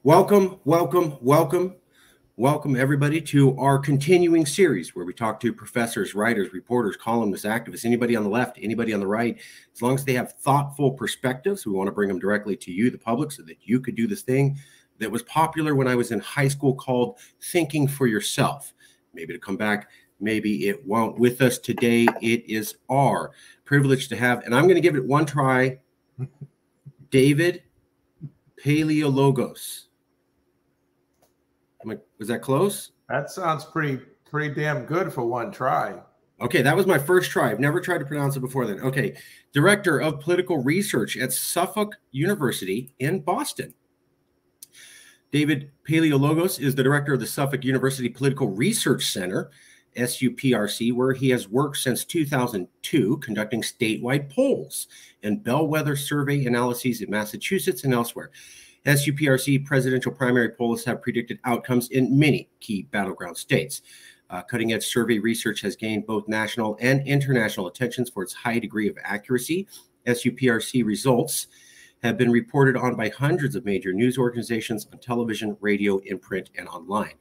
Welcome, welcome, welcome, welcome everybody to our continuing series where we talk to professors, writers, reporters, columnists, activists, anybody on the left, anybody on the right. As long as they have thoughtful perspectives, we want to bring them directly to you, the public, so that you could do this thing that was popular when I was in high school called thinking for yourself. Maybe to come back, maybe it won't. With us today, it is our privilege to have, and I'm going to give it one try, David Paleologos. Was that close? That sounds pretty damn good for one try. Okay, that was my first try. I've never tried to pronounce it before then. Okay, Director of Political Research at Suffolk University in Boston. David Paleologos is the director of the Suffolk University Political Research Center, SUPRC, where he has worked since 2002, conducting statewide polls and bellwether survey analyses in Massachusetts and elsewhere. SUPRC presidential primary polls have predicted outcomes in many key battleground states. Cutting-edge survey research has gained both national and international attention for its high degree of accuracy. SUPRC results have been reported on by hundreds of major news organizations on television, radio, in print, and online.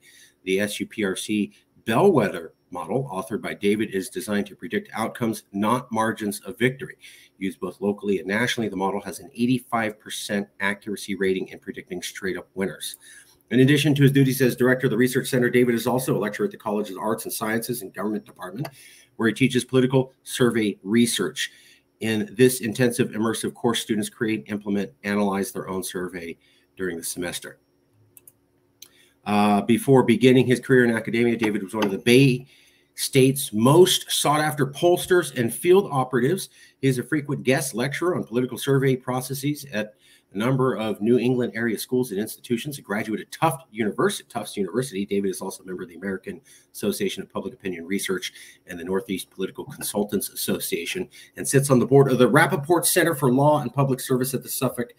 The SUPRC bellwether model, authored by David, is designed to predict outcomes, not margins of victory. Used both locally and nationally, the model has an 85% accuracy rating in predicting straight-up winners. In addition to his duties as director of the Research Center, David is also a lecturer at the College of Arts and Sciences and Government Department, where he teaches political survey research. In this intensive, immersive course, students create, implement, analyze their own survey during the semester. Before beginning his career in academia, David was one of the Bay State's most sought-after pollsters and field operatives. He is a frequent guest lecturer on political survey processes at a number of New England area schools and institutions. A graduate of Tufts University, David is also a member of the American Association of Public Opinion Research and the Northeast Political Consultants Association, and sits on the board of the Rappaport Center for Law and Public Service at the Suffolk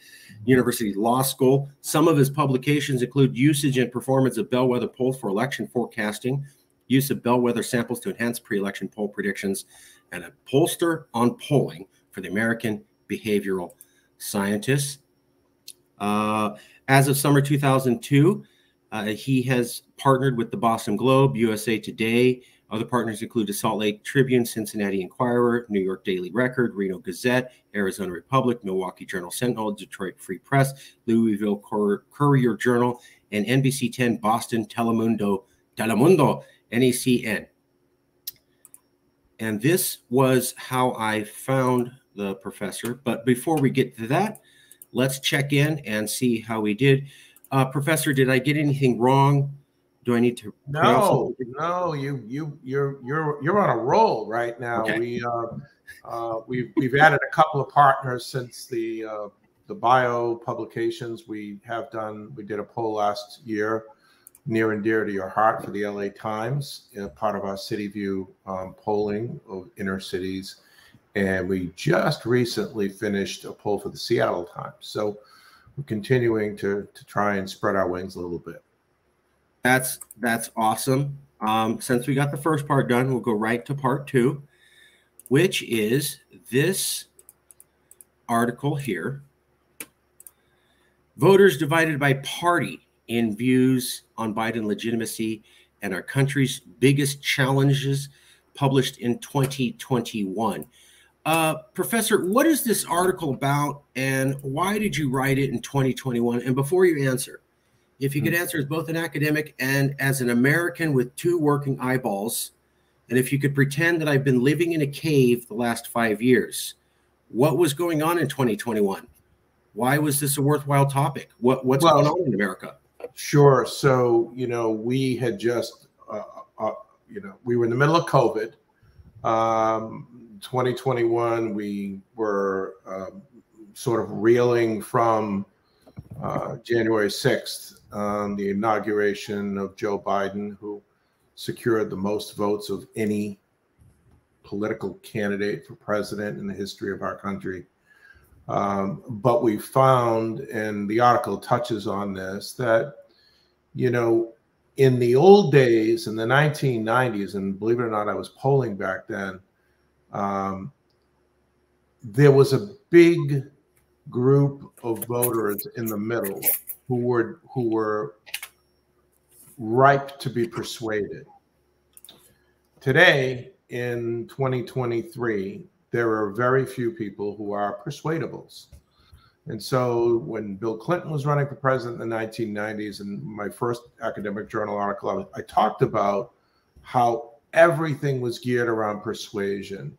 University Law School. Some of his publications include usage and performance of bellwether polls for election forecasting, use of bellwether samples to enhance pre-election poll predictions, and a pollster on polling for the American Behavioral Scientists. As of summer 2002, he has partnered with the Boston Globe, USA Today. Other partners include the Salt Lake Tribune, Cincinnati Enquirer, New York Daily Record, Reno Gazette, Arizona Republic, Milwaukee Journal Sentinel, Detroit Free Press, Louisville Courier Journal, and NBC 10 Boston Telemundo, NECN. And this was how I found the professor. But before we get to that, let's check in and see how we did. Professor, did I get anything wrong? Do I need to? No, you're on a roll right now. Okay. We've added a couple of partners since the bio publications we did a poll last year, near and dear to your heart, for the LA Times, part of our City View polling of inner cities. And we just recently finished a poll for the Seattle Times. So we're continuing to try and spread our wings a little bit. That's awesome. Since we got the first part done, we'll go right to part two, which is this article here. Voters divided by party in views on Biden legitimacy and our country's biggest challenges, published in 2021. Professor, what is this article about, and why did you write it in 2021? And before you answer, if you could answer as both an academic and as an American with two working eyeballs, and if you could pretend that I've been living in a cave the last 5 years, what was going on in 2021? Why was this a worthwhile topic? What's going on in America? Sure. So, we had just, we were in the middle of COVID. 2021, we were sort of reeling from January 6th, the inauguration of Joe Biden, who secured the most votes of any political candidate for president in the history of our country. But we found, and the article touches on this, that, in the old days, in the 1990s, and believe it or not, I was polling back then, there was a big group of voters in the middle who were ripe to be persuaded. Today, in 2023, there are very few people who are persuadables. And so when Bill Clinton was running for president in the 1990s, in my first academic journal article, I talked about how everything was geared around persuasion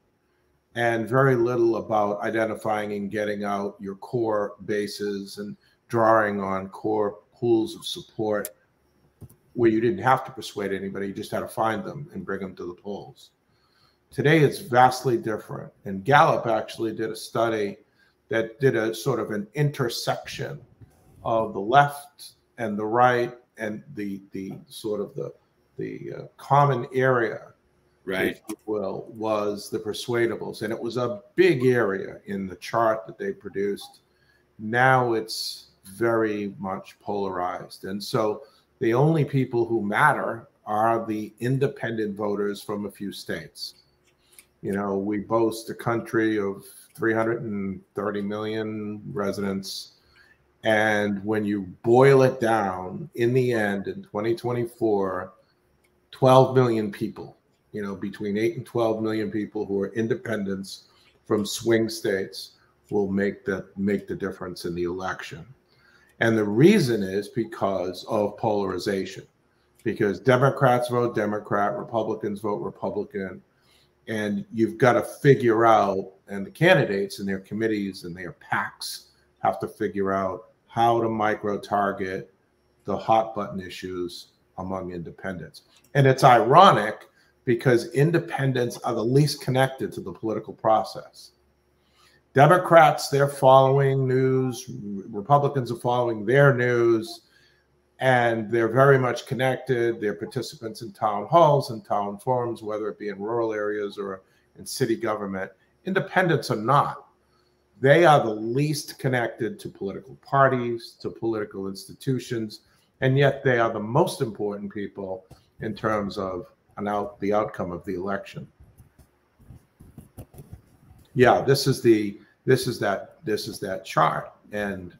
and very little about identifying and getting out your core bases and drawing on core pools of support where you didn't have to persuade anybody, you just had to find them and bring them to the polls. Today, it's vastly different. And Gallup actually did a study that did a sort of an intersection of the left and the right, and the sort of the common area, right, if you will, was the persuadables. And it was a big area in the chart that they produced. Now it's very much polarized. And so the only people who matter are the independent voters from a few states. You know, we boast a country of 330 million residents. And when you boil it down, in the end, in 2024, 12 million people, you know, between 8 and 12 million people who are independents from swing states will make the difference in the election. And the reason is because of polarization, because Democrats vote Democrat, Republicans vote Republican, and you've got to figure out, and the candidates and their committees and their PACs have to figure out how to micro-target the hot button issues among independents. And it's ironic because independents are the least connected to the political process. Democrats, they're following news. Republicans are following their news, and they're very much connected. They're participants in town halls and town forums, whether it be in rural areas or in city government. Independents are not. They are the least connected to political parties, to political institutions, and yet they are the most important people in terms of the outcome of the election. Yeah, this is that chart, and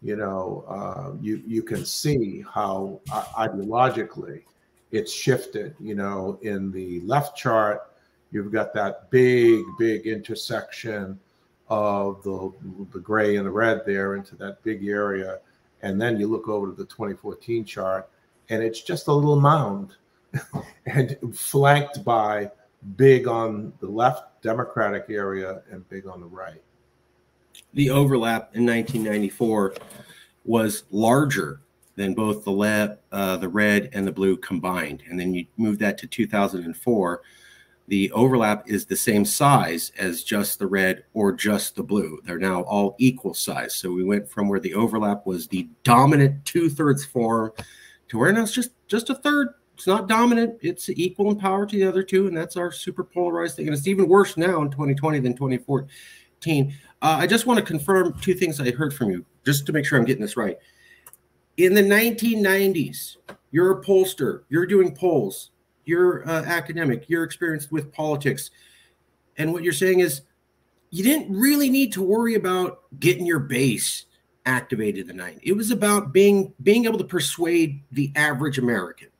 you know, you can see how ideologically it's shifted. You know, in the left chart, you've got that big intersection of the gray and the red there into that big area, and then you look over to the 2014 chart, and it's just a little mound, and flanked by big on the left Democratic area and big on the right. The overlap in 1994 was larger than both the red and the blue combined. And then you move that to 2004, the overlap is the same size as just the red or just the blue. They're now all equal size. So we went from where the overlap was the dominant 2/3 form to where now it's just a third. It's not dominant. It's equal in power to the other two, and that's our super polarized thing. And it's even worse now in 2020 than 2014. I just want to confirm two things I heard from you, just to make sure I'm getting this right. In the 1990s, you're a pollster. You're doing polls. You're academic. You're experienced with politics. And what you're saying is you didn't really need to worry about getting your base activated in the 90s. It was about being able to persuade the average American.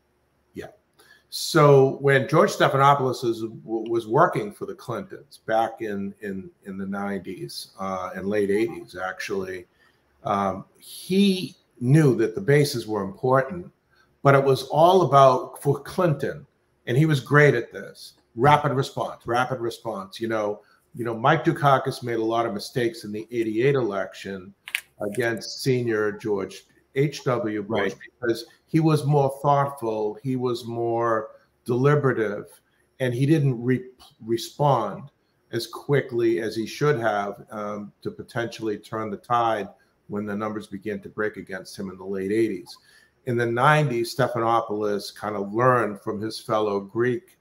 So when George Stephanopoulos was working for the Clintons back in the 90s and late 80s, actually, he knew that the bases were important, but it was all about, for Clinton, and he was great at this, rapid response. You know, Mike Dukakis made a lot of mistakes in the 88 election against senior George H.W. Bush, right, because he was more thoughtful, he was more deliberative, and he didn't respond as quickly as he should have to potentially turn the tide when the numbers began to break against him in the late 80s. In the 90s, Stephanopoulos kind of learned from his fellow Greek,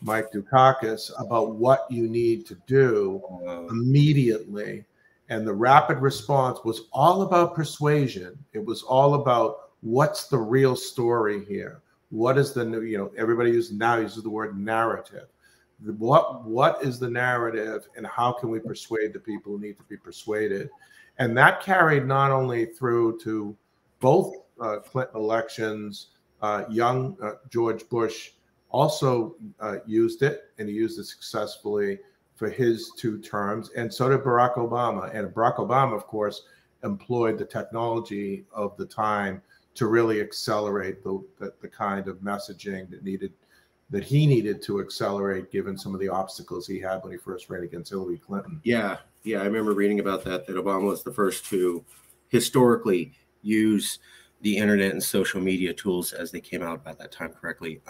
Mike Dukakis, about what you need to do immediately. And the rapid response was all about persuasion. It was all about what's the real story here? What is the new, you know, everybody now uses the word narrative. What is the narrative, and how can we persuade the people who need to be persuaded? And that carried not only through to both Clinton elections, young George Bush also used it, and he used it successfully for his 2 terms, and so did Barack Obama. And Barack Obama, of course, employed the technology of the time to really accelerate the kind of messaging that he needed to accelerate, given some of the obstacles he had when he first ran against Hillary Clinton. Yeah, I remember reading about that Obama was the first to historically use the internet and social media tools as they came out at that time correctly.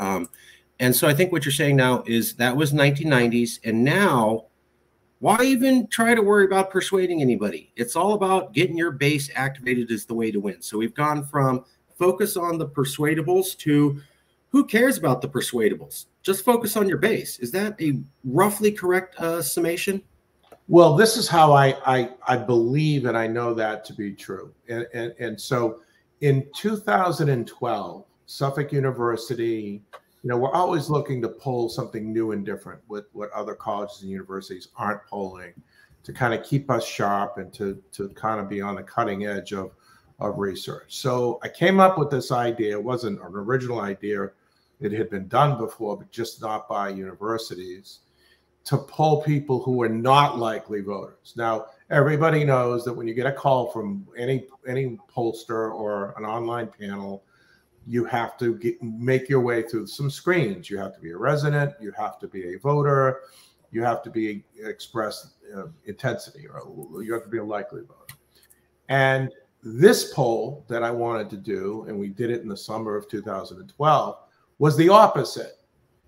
And so I think what you're saying now is that was 1990s, and now why even try to worry about persuading anybody? It's all about getting your base activated is the way to win. So we've gone from focus on the persuadables to who cares about the persuadables? Just focus on your base. Is that a roughly correct summation? Well, this is how I believe, and I know that to be true. And so in 2012, Suffolk University, we're always looking to poll something new and different with what other colleges and universities aren't polling, to kind of keep us sharp and to kind of be on the cutting edge of research. So I came up with this idea. It wasn't an original idea. It had been done before, but just not by universities, to poll people who were not likely voters. Now, everybody knows that when you get a call from any pollster or an online panel, you have to make your way through some screens. You have to be a resident, you have to be a voter, you have to be express intensity, or you have to be a likely voter. And this poll that I wanted to do, and we did it in the summer of 2012, was the opposite.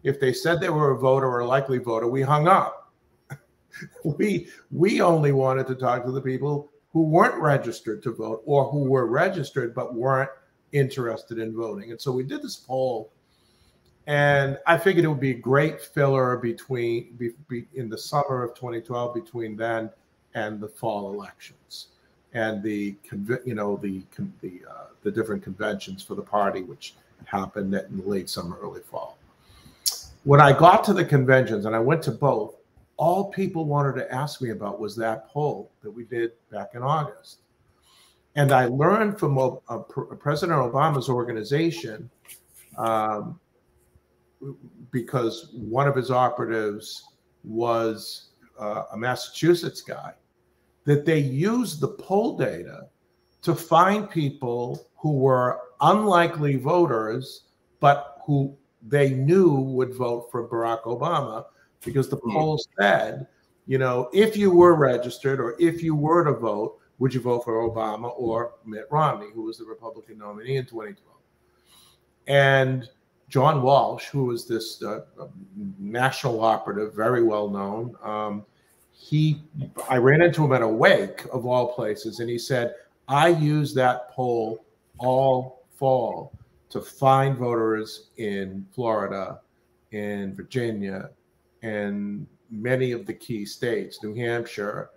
If they said they were a voter or a likely voter, we hung up. we only wanted to talk to the people who weren't registered to vote, or who were registered but weren't interested in voting. And so we did this poll, and I figured it would be a great filler in the summer of 2012, between then and the fall elections, and the different conventions for the party, which happened in the late summer, early fall. When I got to the conventions, and I went to both, all people wanted to ask me about was that poll that we did back in August. And I learned from President Obama's organization, because one of his operatives was a Massachusetts guy, that they used the poll data to find people who were unlikely voters, but who they knew would vote for Barack Obama, because the poll said, if you were registered or if you were to vote, would you vote for Obama or Mitt Romney, who was the Republican nominee in 2012? And John Walsh, who was this national operative, very well known, I ran into him at a wake of all places, and he said, I used that poll all fall to find voters in Florida, in Virginia, and many of the key states, New Hampshire,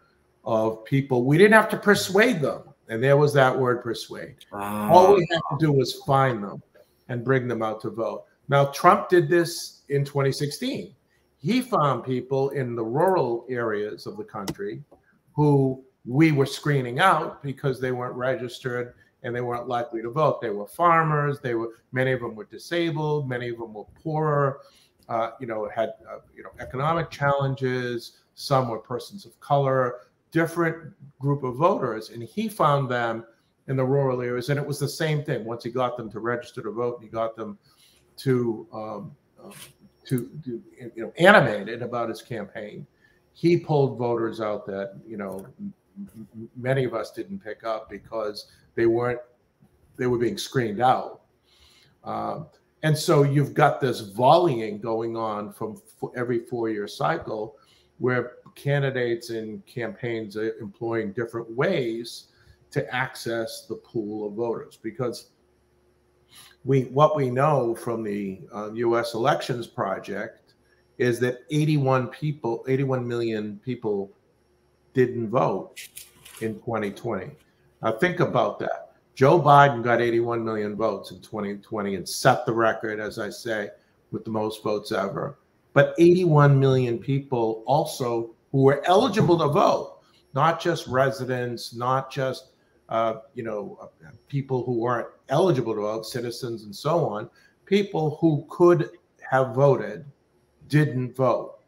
of people. We didn't have to persuade them. And there was that word, persuade. All we had to do was find them and bring them out to vote. Now, Trump did this in 2016. He found people in the rural areas of the country who we were screening out because they weren't registered and they weren't likely to vote. They were farmers. Many of them were disabled. Many of them were poorer. Had economic challenges. Some were persons of color. Different group of voters, and he found them in the rural areas. And it was the same thing. Once he got them to register to vote, and he got them to animated about his campaign, he pulled voters out that many of us didn't pick up because they were being screened out. And so you've got this volleying going on from every 4-year cycle, where candidates and campaigns are employing different ways to access the pool of voters. Because what we know from the U.S. Elections Project is that 81 million people didn't vote in 2020. Now think about that. Joe Biden got 81 million votes in 2020 and set the record, as I say, with the most votes ever. But 81 million people also who were eligible to vote, not just residents, not just people who weren't eligible to vote, citizens and so on, people who could have voted didn't vote.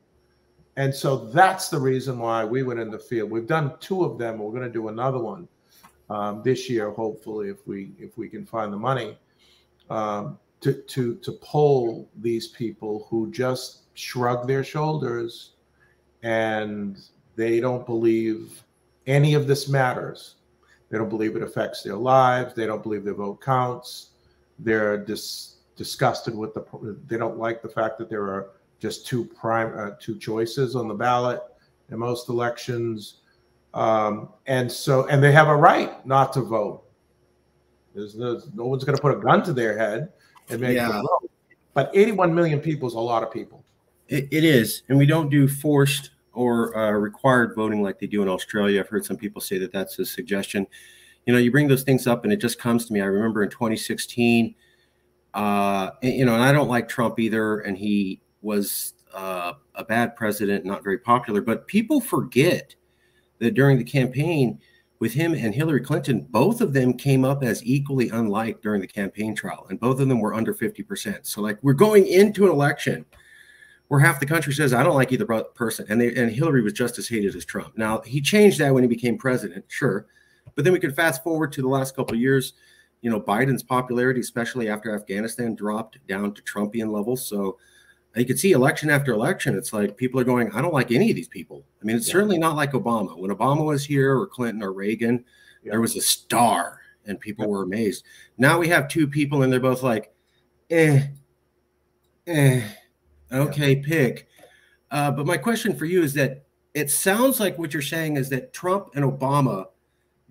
And so that's the reason why we went in the field. We've done 2 of them. We're going to do another one this year, hopefully, if we can find the money, to poll these people who just shrug their shoulders and they don't believe any of this matters. They don't believe it affects their lives. They don't believe their vote counts. They're disgusted with they don't like the fact that there are just two choices on the ballot in most elections. And they have a right not to vote. No one's going to put a gun to their head and make them vote. But 81 million people is a lot of people. It is. And we don't do forced or required voting like they do in Australia. I've heard some people say that that's a suggestion. You bring those things up and it just comes to me. I remember in 2016, and I don't like Trump either. And he was a bad president, not very popular. But people forget that during the campaign with him and Hillary Clinton, both of them came up as equally unliked during the campaign trail. And both of them were under 50%. So like we're going into an election where half the country says, I don't like either person. And Hillary was just as hated as Trump. Now, he changed that when he became president, sure. But then we could fast forward to the last couple of years. Biden's popularity, especially after Afghanistan, dropped down to Trumpian levels. So you could see election after election, it's like people are going, I don't like any of these people. I mean, it's certainly not like Obama. When Obama was here or Clinton or Reagan, there was a star and people were amazed. Now we have 2 people and they're both like, okay, pick. But my question for you is that it sounds like what you're saying is that Trump and Obama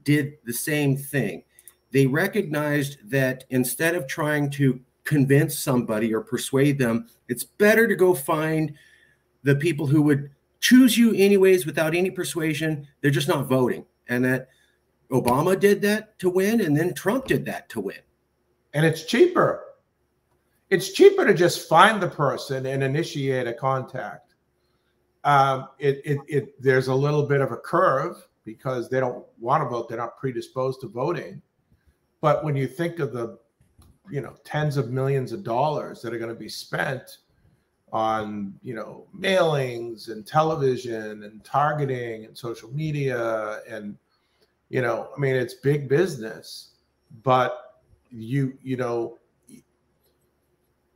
did the same thing. They recognized that instead of trying to convince somebody or persuade them, it's better to go find the people who would choose you anyways without any persuasion. They're just not voting. And that Obama did that to win, and then Trump did that to win. And it's cheaper. It's cheaper to just find the person and initiate a contact. There's a little bit of a curve because they don't want to vote. They're not predisposed to voting. But when you think of the, tens of millions of dollars that are going to be spent on, mailings and television and targeting and social media and, it's big business. But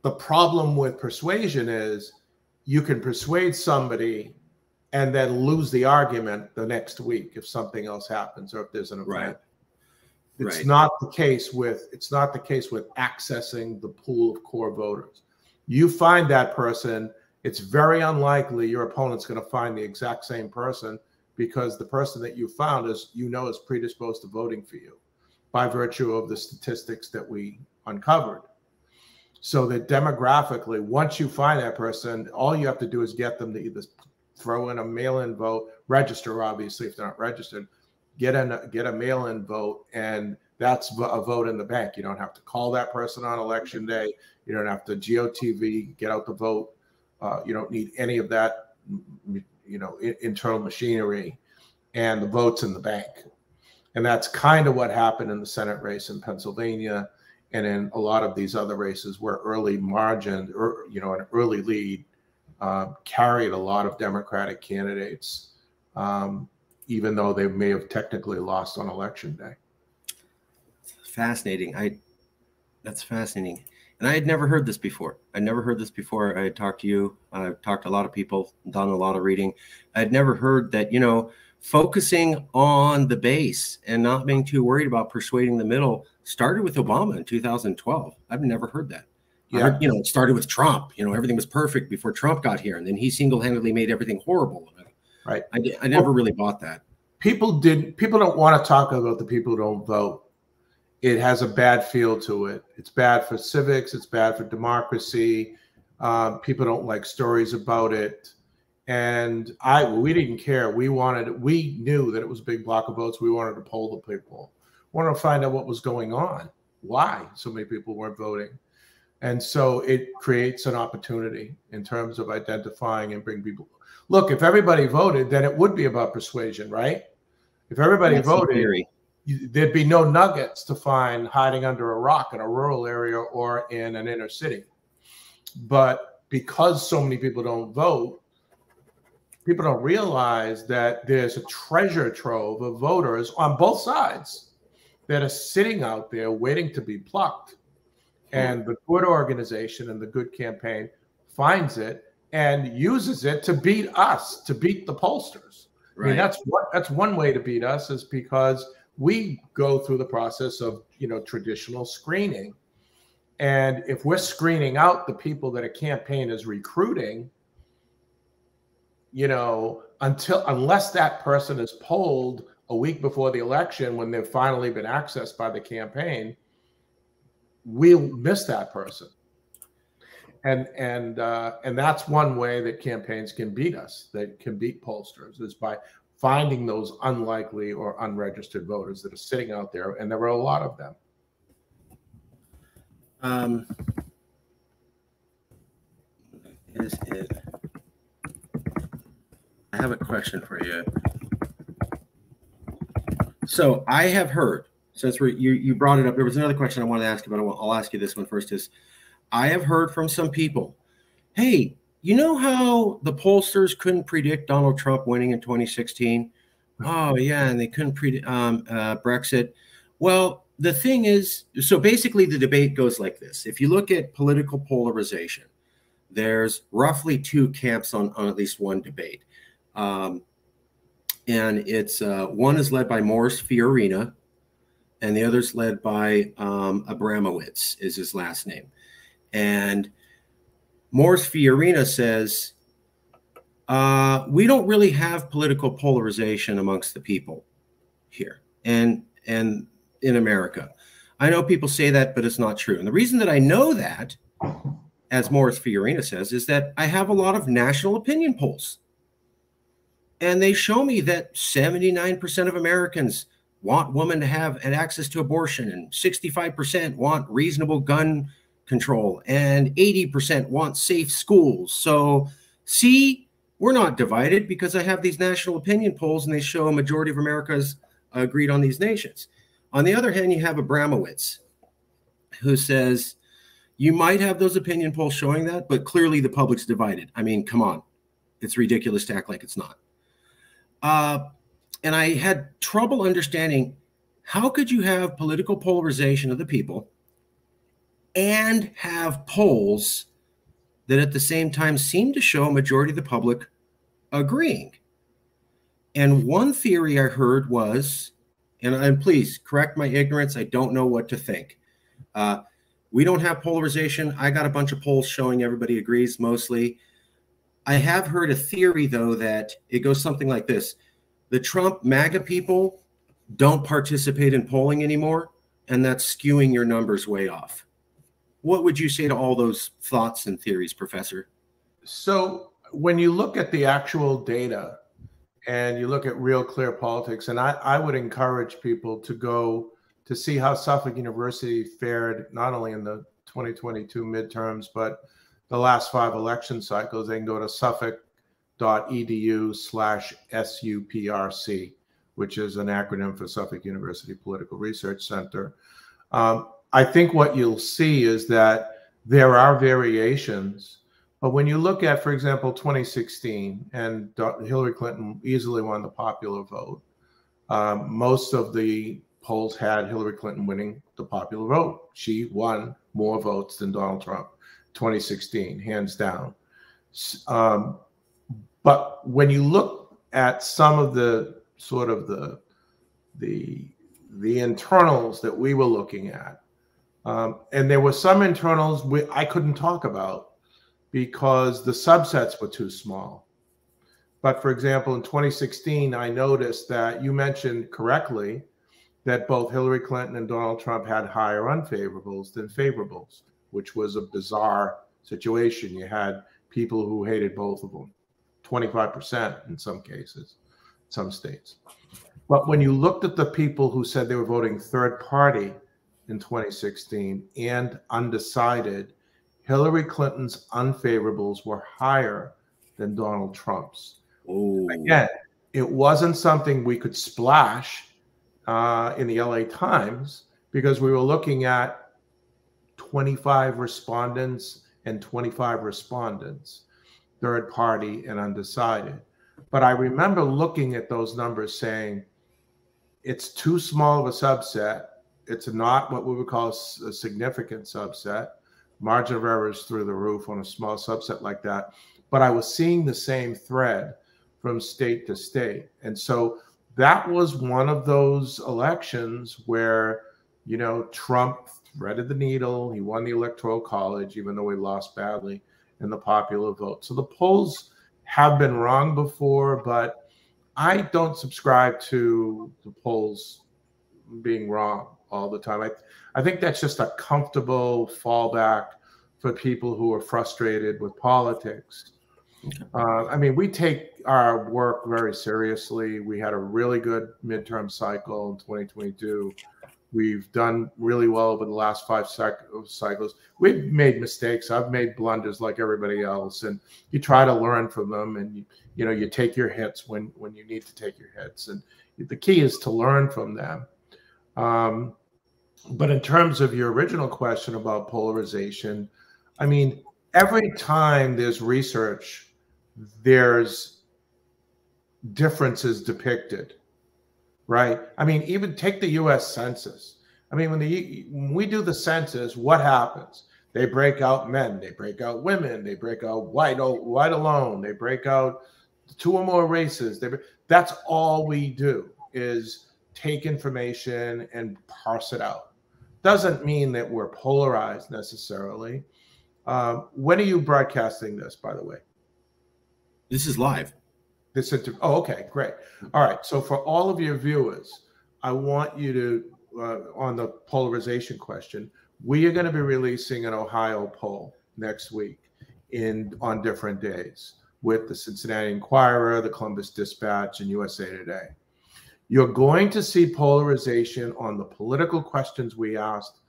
the problem with persuasion is you can persuade somebody and then lose the argument the next week if something else happens or if there's an event. Right. It's not the case with accessing the pool of core voters. You find that person, it's very unlikely your opponent's going to find the exact same person because the person that you found is predisposed to voting for you by virtue of the statistics that we uncovered. So that demographically, once you find that person, all you have to do is get them to either throw in a mail-in vote, register, obviously, if they're not registered, get a mail-in vote, and that's a vote in the bank. You don't have to call that person on election day. You don't have to GOTV, get out the vote. You don't need any of that, internal machinery, and the vote's in the bank. And that's kind of what happened in the Senate race in Pennsylvania and in a lot of these other races where early margin or, an early lead carried a lot of Democratic candidates, even though they may have technically lost on election day. Fascinating. That's fascinating. And I had never heard this before. I had talked to you. I've talked to a lot of people, done a lot of reading. I'd never heard that, focusing on the base and not being too worried about persuading the middle started with Obama in 2012. I've never heard that. Yeah. I heard, it started with Trump. Everything was perfect before Trump got here. And then he single-handedly made everything horrible. Right. I never really bought that. People don't want to talk about the people who don't vote. It has a bad feel to it. It's bad for civics. It's bad for democracy. People don't like stories about it. And we didn't care. We knew that it was a big block of votes. We wanted to poll the people. We wanted to find out what was going on, why so many people weren't voting. And so it creates an opportunity in terms of identifying and bring people. Look, if everybody voted, then it would be about persuasion, right? If everybody voted, there'd be no nuggets to find hiding under a rock in a rural area or in an inner city. But because so many people don't vote, people don't realize that there's a treasure trove of voters on both sides that are sitting out there waiting to be plucked. And the good organization and the good campaign finds it and uses it to beat us, to beat the pollsters. Right. I mean, that's one way to beat us, is because we go through the process of, traditional screening. And if we're screening out the people that a campaign is recruiting, unless that person is polled a week before the election when they've finally been accessed by the campaign, we'll miss that person. And that's one way that campaigns can beat us, that can beat pollsters, is by finding those unlikely or unregistered voters that are sitting out there, and there are a lot of them. Is it? I have a question for you. So I have heard, since you brought it up, there was another question I wanted to ask you, but I'll ask you this one first. Is I have heard from some people, hey, you know how the pollsters couldn't predict Donald Trump winning in 2016? Oh yeah, and they couldn't predict Brexit. Well, the thing is, so basically the debate goes like this. If you look at political polarization, there's roughly two camps on at least one debate. And it's one is led by Morris Fiorina, and the other's led by Abramowitz is his last name. And Morris Fiorina says, we don't really have political polarization amongst the people here and in America. I know people say that, but it's not true. And the reason that I know that, as Morris Fiorina says, is that I have a lot of national opinion polls. And they show me that 79% of Americans want women to have access to abortion, and 65% want reasonable gun control, and 80% want safe schools. So see, we're not divided because I have these national opinion polls and they show a majority of America's agreed on these nations. On the other hand, you have Abramowitz, who says, you might have those opinion polls showing that, but clearly the public's divided. I mean, come on. It's ridiculous to act like it's not. And I had trouble understanding, how could you have political polarization of the people and have polls that at the same time seem to show a majority of the public agreeing? And one theory I heard was, and please correct my ignorance, I don't know what to think. We don't have polarization. I got a bunch of polls showing everybody agrees mostly. I have heard a theory, though, that it goes something like this. The Trump MAGA people don't participate in polling anymore, and that's skewing your numbers way off. What would you say to all those thoughts and theories, Professor? So when you look at the actual data and you look at Real Clear Politics, and I would encourage people to go to see how Suffolk University fared, not only in the 2022 midterms, but the last 5 election cycles. They can go to suffolk.edu/SUPRC, which is an acronym for Suffolk University Political Research Center. I think what you'll see is that there are variations, but when you look at, for example, 2016, and Hillary Clinton easily won the popular vote, most of the polls had Hillary Clinton winning the popular vote. She won more votes than Donald Trump, 2016, hands down. But when you look at some of the sort of the internals that we were looking at, and there were some internals I couldn't talk about because the subsets were too small. But for example, in 2016, I noticed that you mentioned correctly that both Hillary Clinton and Donald Trump had higher unfavorables than favorables, which was a bizarre situation. You had people who hated both of them, 25% in some cases, some states. But when you looked at the people who said they were voting third party in 2016 and undecided, Hillary Clinton's unfavorables were higher than Donald Trump's. Ooh. Again, it wasn't something we could splash in the LA Times because we were looking at 25 respondents and 25 respondents, third party and undecided. But I remember looking at those numbers saying, it's too small of a subset. It's not what we would call a significant subset. Margin of error is through the roof on a small subset like that. But I was seeing the same thread from state to state. And so that was one of those elections where, you know, Trump threaded the needle. He won the Electoral College, even though he lost badly in the popular vote. So the polls have been wrong before, but I don't subscribe to the polls being wrong all the time. I think that's just a comfortable fallback for people who are frustrated with politics. Okay. I mean, we take our work very seriously. We had a really good midterm cycle in 2022. We've done really well over the last 5 cycles. We've made mistakes. I've made blunders like everybody else, and you try to learn from them, and you take your hits when you need to take your hits. And the key is to learn from them. But in terms of your original question about polarization, I mean, every time there's research, there's differences depicted, right? I mean, even take the U.S. Census. I mean, when we do the census, what happens? They break out men, they break out women, they break out white alone, they break out 2 or more races. That's all we do is take information and parse it out. Doesn't mean that we're polarized necessarily. When are you broadcasting this, by the way? This is live. Oh, okay, great. All right. So for all of your viewers, I want you to, on the polarization question, we are going to be releasing an Ohio poll next week on different days with the Cincinnati Enquirer, the Columbus Dispatch, and USA Today. You're going to see polarization on the political questions we asked,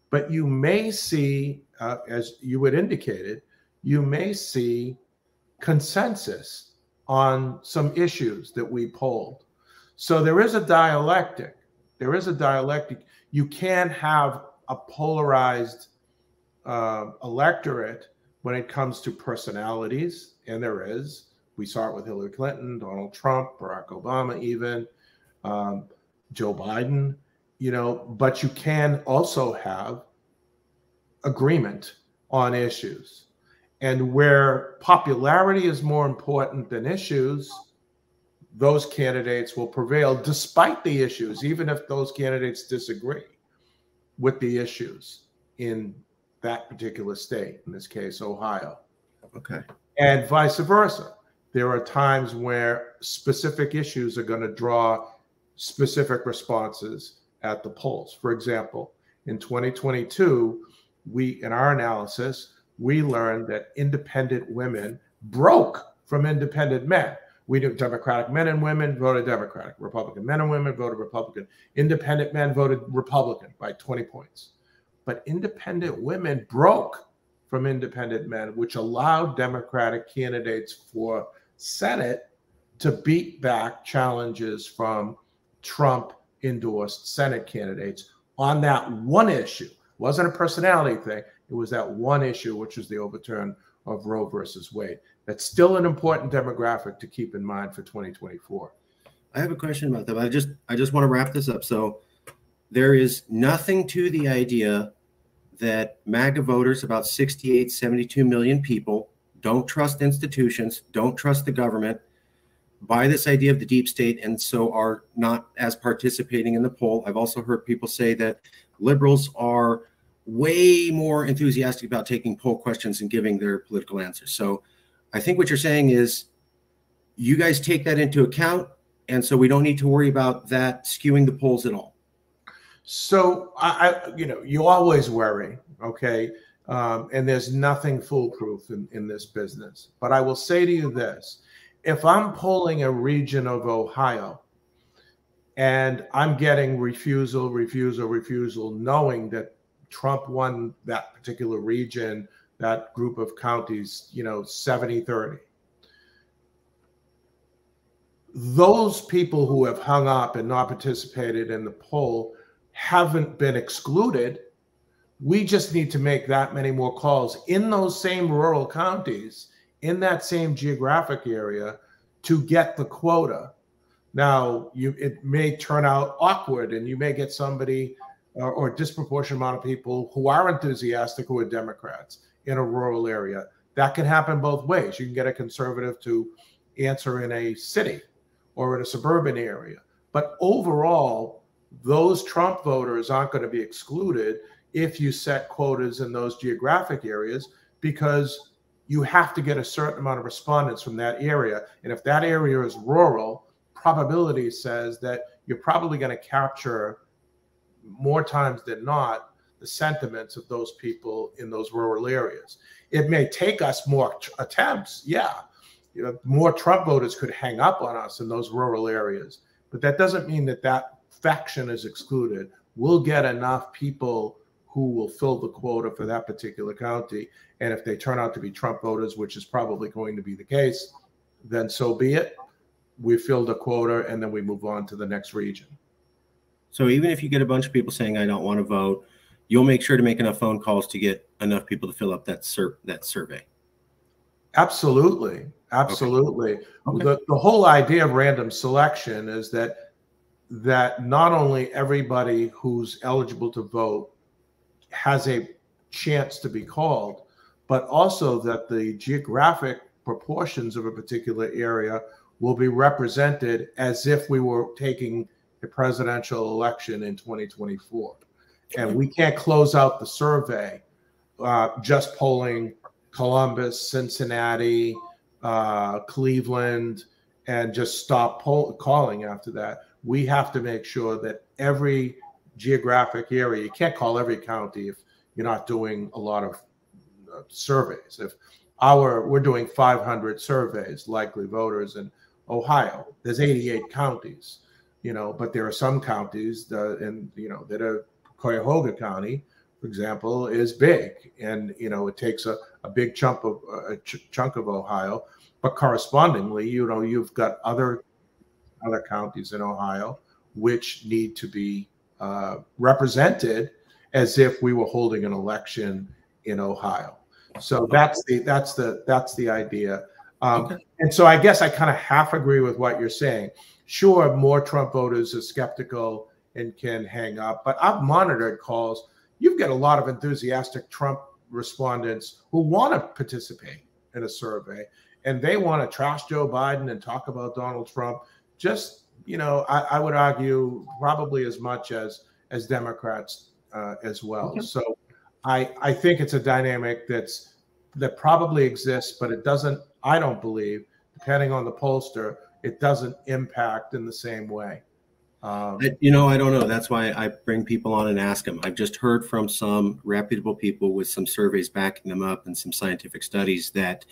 but you may see, as you had indicated, you may see consensus on some issues that we polled. So there is a dialectic. There is a dialectic. You can't have a polarized electorate when it comes to personalities, and there is. We saw it with Hillary Clinton, Donald Trump, Barack Obama even, Joe Biden, but you can also have agreement on issues. And where popularity is more important than issues, those candidates will prevail despite the issues, even if those candidates disagree with the issues in that particular state, in this case, Ohio. Okay. And vice versa. There are times where specific issues are going to draw specific responses at the polls. For example, in 2022, in our analysis, we learned that independent women broke from independent men. Democratic men and women voted Democratic. Republican men and women voted Republican. Independent men voted Republican by 20 points. But independent women broke from independent men, which allowed Democratic candidates for Senate to beat back challenges from Trump-endorsed Senate candidates on that one issue. It wasn't a personality thing. It was that one issue, which was the overturn of Roe versus Wade. That's still an important demographic to keep in mind for 2024. I have a question about that. I just want to wrap this up. So there is nothing to the idea that MAGA voters, about 68, 72 million people, don't trust institutions, don't trust the government, buy this idea of the deep state, and so are not as participating in the poll. I've also heard people say that liberals are way more enthusiastic about taking poll questions and giving their political answers. So I think what you're saying is you guys take that into account, and so we don't need to worry about that skewing the polls at all. So you always worry, okay? And there's nothing foolproof in this business. But I will say to you this: if I'm polling a region of Ohio and I'm getting refusal, knowing that Trump won that particular region, that group of counties, 70-30. those people who have hung up and not participated in the poll haven't been excluded. We just need to make that many more calls in those same rural counties, in that same geographic area, to get the quota. Now, it may turn out awkward, and you may get somebody or a disproportionate amount of people who are enthusiastic who are Democrats in a rural area. That can happen both ways. You can get a conservative to answer in a city or in a suburban area. But overall, those Trump voters aren't going to be excluded if you set quotas in those geographic areas, because you have to get a certain amount of respondents from that area. And if that area is rural, probability says that you're probably going to capture more times than not the sentiments of those people in those rural areas. It may take us more attempts, yeah. More Trump voters could hang up on us in those rural areas, but that doesn't mean that that faction is excluded. We'll get enough people who will fill the quota for that particular county. And if they turn out to be Trump voters, which is probably going to be the case, then so be it. We filled a quota, and then we move on to the next region. So even if you get a bunch of people saying, I don't want to vote, you'll make sure to make enough phone calls to get enough people to fill up that survey. Absolutely. Absolutely. Okay. The whole idea of random selection is that not only everybody who's eligible to vote has a chance to be called, but also that the geographic proportions of a particular area will be represented as if we were taking a presidential election in 2024. And we can't close out the survey just polling Columbus, Cincinnati, Cleveland, and just stop calling after that. We have to make sure that every geographic area, you can't call every county if you're not doing a lot of surveys. If we're doing 500 surveys, likely voters in Ohio, there's 88 counties, but there are some counties that are Cuyahoga County, for example, is big, and it takes a big chunk of Ohio, but correspondingly, you've got other counties in Ohio which need to be represented as if we were holding an election in Ohio. So that's the idea. Okay. And so I guess I kind of half agree with what you're saying. Sure, more Trump voters are skeptical and can hang up, but I've monitored calls. You've got a lot of enthusiastic Trump respondents who want to participate in a survey, and they want to trash Joe Biden and talk about Donald Trump. Just, I would argue probably as much as Democrats as well. Okay. So I think it's a dynamic that probably exists, but it doesn't, I don't believe, depending on the pollster, it doesn't impact in the same way. I don't know. That's why I bring people on and ask them. I've just heard from some reputable people with some surveys backing them up and some scientific studies that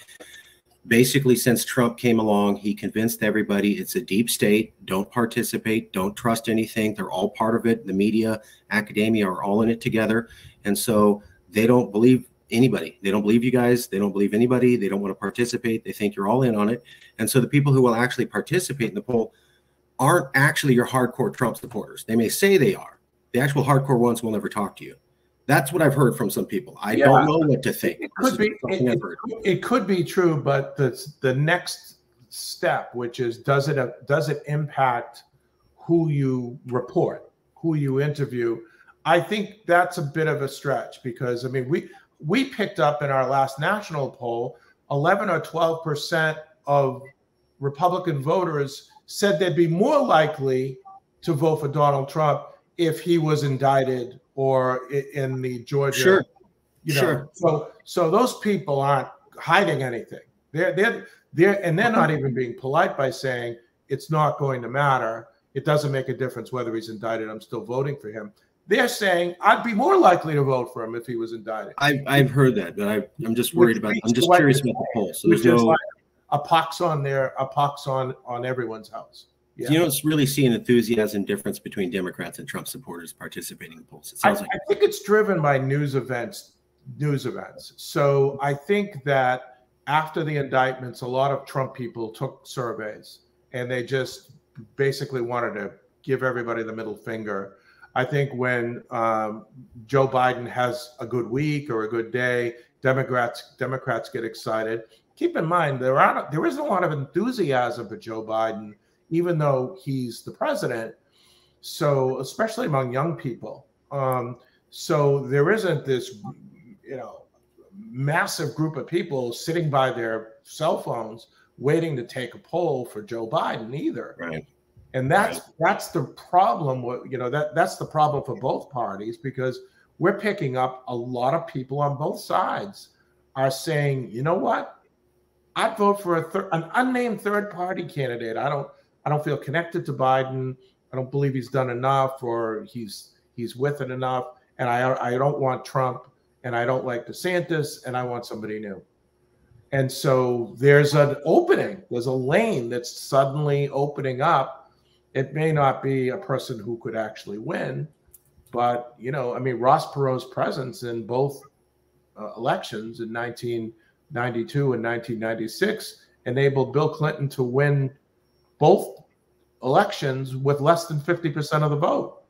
basically since Trump came along, he convinced everybody it's a deep state. Don't participate. Don't trust anything. They're all part of it. The media, academia are all in it together. And so they don't believe anybody. They don't believe you guys. They don't believe anybody. They don't want to participate. They think you're all in on it. And so the people who will actually participate in the poll aren't actually your hardcore Trump supporters. They may say they are. The actual hardcore ones will never talk to you. That's what I've heard from some people. I don't know what to think. It could be true, but the next step, which is does it impact who you report, who you interview? I think that's a bit of a stretch, because we picked up in our last national poll 11 or 12% of Republican voters said they'd be more likely to vote for Donald Trump if he was indicted or in the Georgia. Sure. Sure. So those people aren't hiding anything. They're not even being polite by saying it's not going to matter. It doesn't make a difference whether he's indicted. I'm still voting for him. They're saying I'd be more likely to vote for him if he was indicted. I've heard that, but I'm just worried about. I'm just curious about the poll. So there's no. A pox on everyone's house. Yeah. It's really seeing enthusiasm difference between Democrats and Trump supporters participating in polls. It sounds I think it's driven by news events. So I think that after the indictments, a lot of Trump people took surveys and they just basically wanted to give everybody the middle finger. I think when Joe Biden has a good week or a good day, Democrats get excited. Keep in mind, there isn't a lot of enthusiasm for Joe Biden, even though he's the president. So, especially among young people. So there isn't this, massive group of people sitting by their cell phones waiting to take a poll for Joe Biden either. Right. And that's the problem. That's the problem for both parties, because we're picking up a lot of people on both sides are saying, you know what, I'd vote for an unnamed third party candidate. I don't feel connected to Biden. I don't believe he's done enough, or he's with it enough. And I don't want Trump, and I don't like DeSantis, and I want somebody new. And so there's an opening. There's a lane that's suddenly opening up. It may not be a person who could actually win, but, Ross Perot's presence in both elections in 1992 and 1996 enabled Bill Clinton to win both elections with less than 50% of the vote.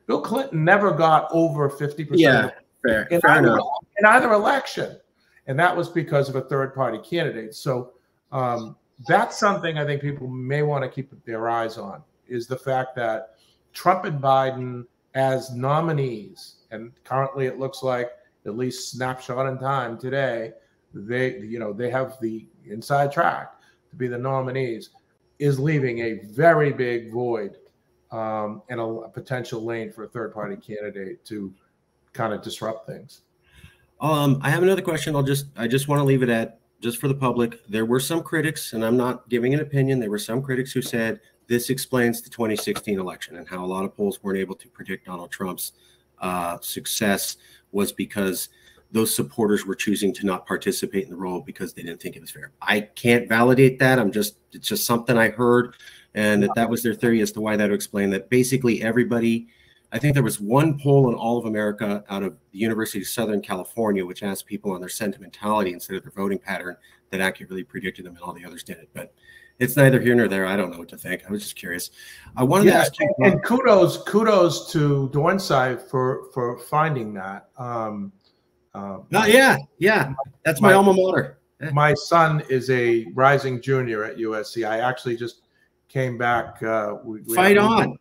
Bill Clinton never got over 50%. Yeah, fair enough. In either election. And that was because of a third-party candidate. So that's something I think people may want to keep their eyes on, is the fact that Trump and Biden as nominees, and currently it looks like, at least snapshot in time today, they have the inside track to be the nominees, is leaving a very big void and a potential lane for a third-party candidate to kind of disrupt things. I have another question. I just want to leave it at, just for the public. There were some critics, and I'm not giving an opinion. There were some critics who said this explains the 2016 election and how a lot of polls weren't able to predict Donald Trump's success was because those supporters were choosing to not participate in the role because they didn't think it was fair. I can't validate that. It's just something I heard, and that was their theory as to why that would explain that. Basically, everybody, I think there was one poll in all of America out of the University of Southern California, which asked people on their sentimentality instead of their voting pattern, that accurately predicted them, and all the others didn't. But it's neither here nor there. I don't know what to think. I was just curious. I wanted to ask you. And kudos to Dornside for finding that. Yeah. That's my alma mater. My son is a rising junior at USC. I actually just came back. Fight on.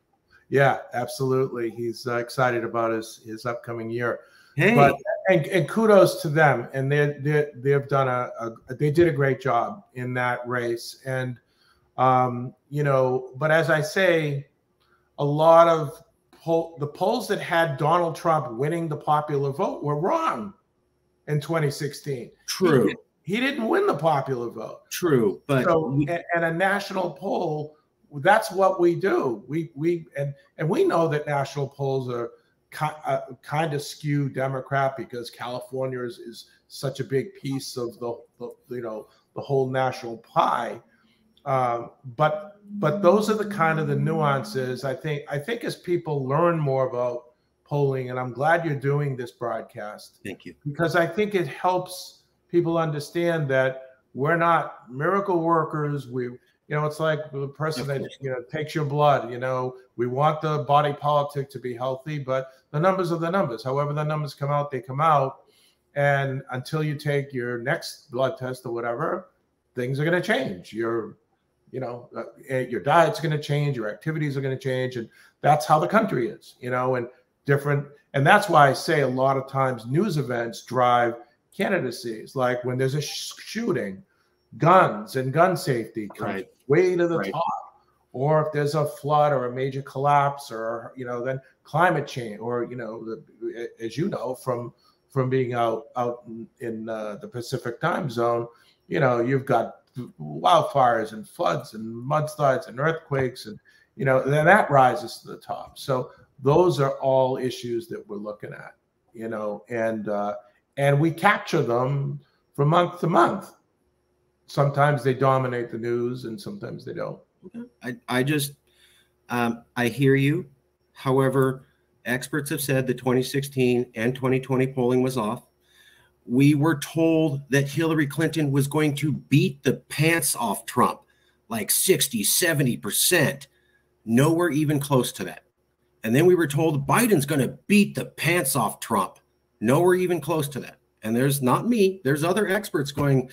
Yeah, absolutely. He's excited about his upcoming year. Hey, but and kudos to them. And they've done they did a great job in that race. And but as I say, a lot of the polls that had Donald Trump winning the popular vote were wrong in 2016. True. He didn't win the popular vote. True. But and a national poll, that's what we do. We know that national polls are kind of skew Democrat because California is such a big piece of the whole national pie. But those are the kind of the nuances. I think as people learn more about polling, and I'm glad you're doing this broadcast. Thank you. Because I think it helps people understand that we're not miracle workers. It's like the person that takes your blood. We want the body politic to be healthy, but the numbers are the numbers. However the numbers come out, they come out. And until you take your next blood test or whatever, things are going to change. Your diet's going to change, your activities are going to change, and that's how the country is. And different. And that's why I say a lot of times news events drive candidacies. Like when there's a shooting, guns and gun safety comes way to the top. Or if there's a flood or a major collapse, or then climate change, or as you know from being out in the Pacific time zone, you've got wildfires and floods and mudslides and earthquakes, and then that rises to the top. So those are all issues that we're looking at, and we capture them from month to month. Sometimes they dominate the news, and sometimes they don't. I hear you. However, experts have said the 2016 and 2020 polling was off. We were told that Hillary Clinton was going to beat the pants off Trump. like 60, 70%. Nowhere even close to that. And then we were told Biden's going to beat the pants off Trump. Nowhere even close to that. And there's not me. There's other experts going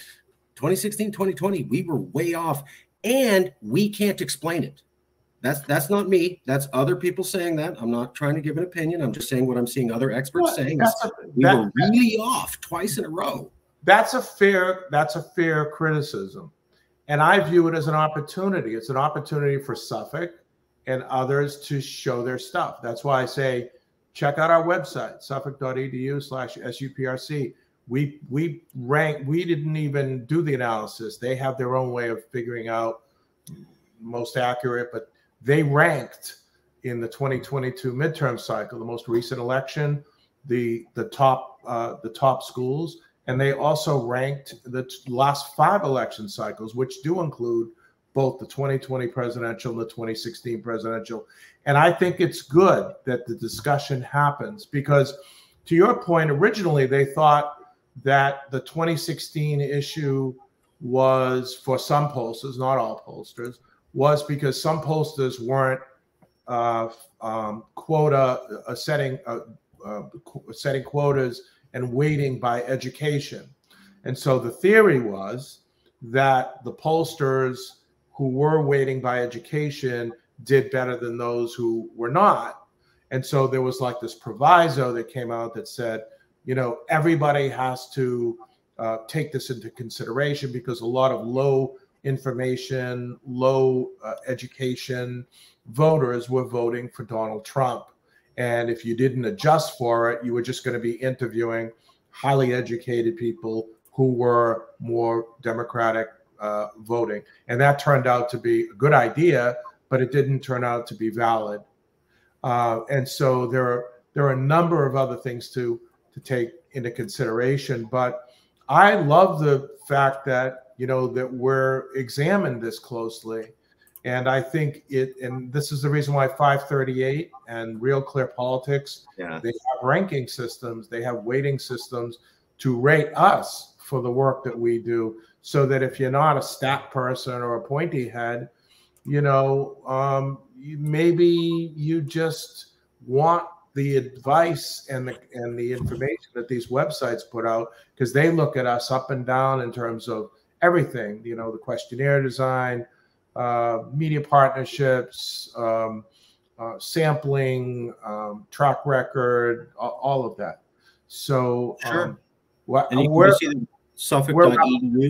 2016, 2020. We were way off, and we can't explain it. That's not me. That's other people saying that. I'm not trying to give an opinion. I'm just saying what I'm seeing other experts saying. We were really off twice in a row. That's a fair criticism. And I view it as an opportunity. It's an opportunity for Suffolk and others to show their stuff. That's why I say, check out our website, suffolk.edu/SUPRC. We didn't even do the analysis. They have their own way of figuring out most accurate, but they ranked in the 2022 midterm cycle, the most recent election, the top schools, and they also ranked the last 5 election cycles, which do include both the 2020 presidential and the 2016 presidential. And I think it's good that the discussion happens because, to your point, originally they thought that the 2016 issue was, for some pollsters, not all pollsters, was because some pollsters weren't setting quotas and weighting by education. And so the theory was that the pollsters who were weighting by education did better than those who were not. And so there was like this proviso that came out that said, you know, everybody has to take this into consideration because a lot of low information, low education voters were voting for Donald Trump. And if you didn't adjust for it, you were just going to be interviewing highly educated people who were more Democratic voting. And that turned out to be a good idea, but it didn't turn out to be valid. And so there are a number of other things to take into consideration. But I love the fact that, you know, that we're examined this closely. And I think and this is the reason why 538 and Real Clear Politics, they have ranking systems, they have weighting systems to rate us for the work that we do, so that if you're not a stat person or a pointy head, you know, maybe you just want the advice and the information that these websites put out, because they look at us up and down in terms of everything, you know, the questionnaire design, media partnerships, sampling, track record, all of that. So, sure. And you can see the Suffolk.edu,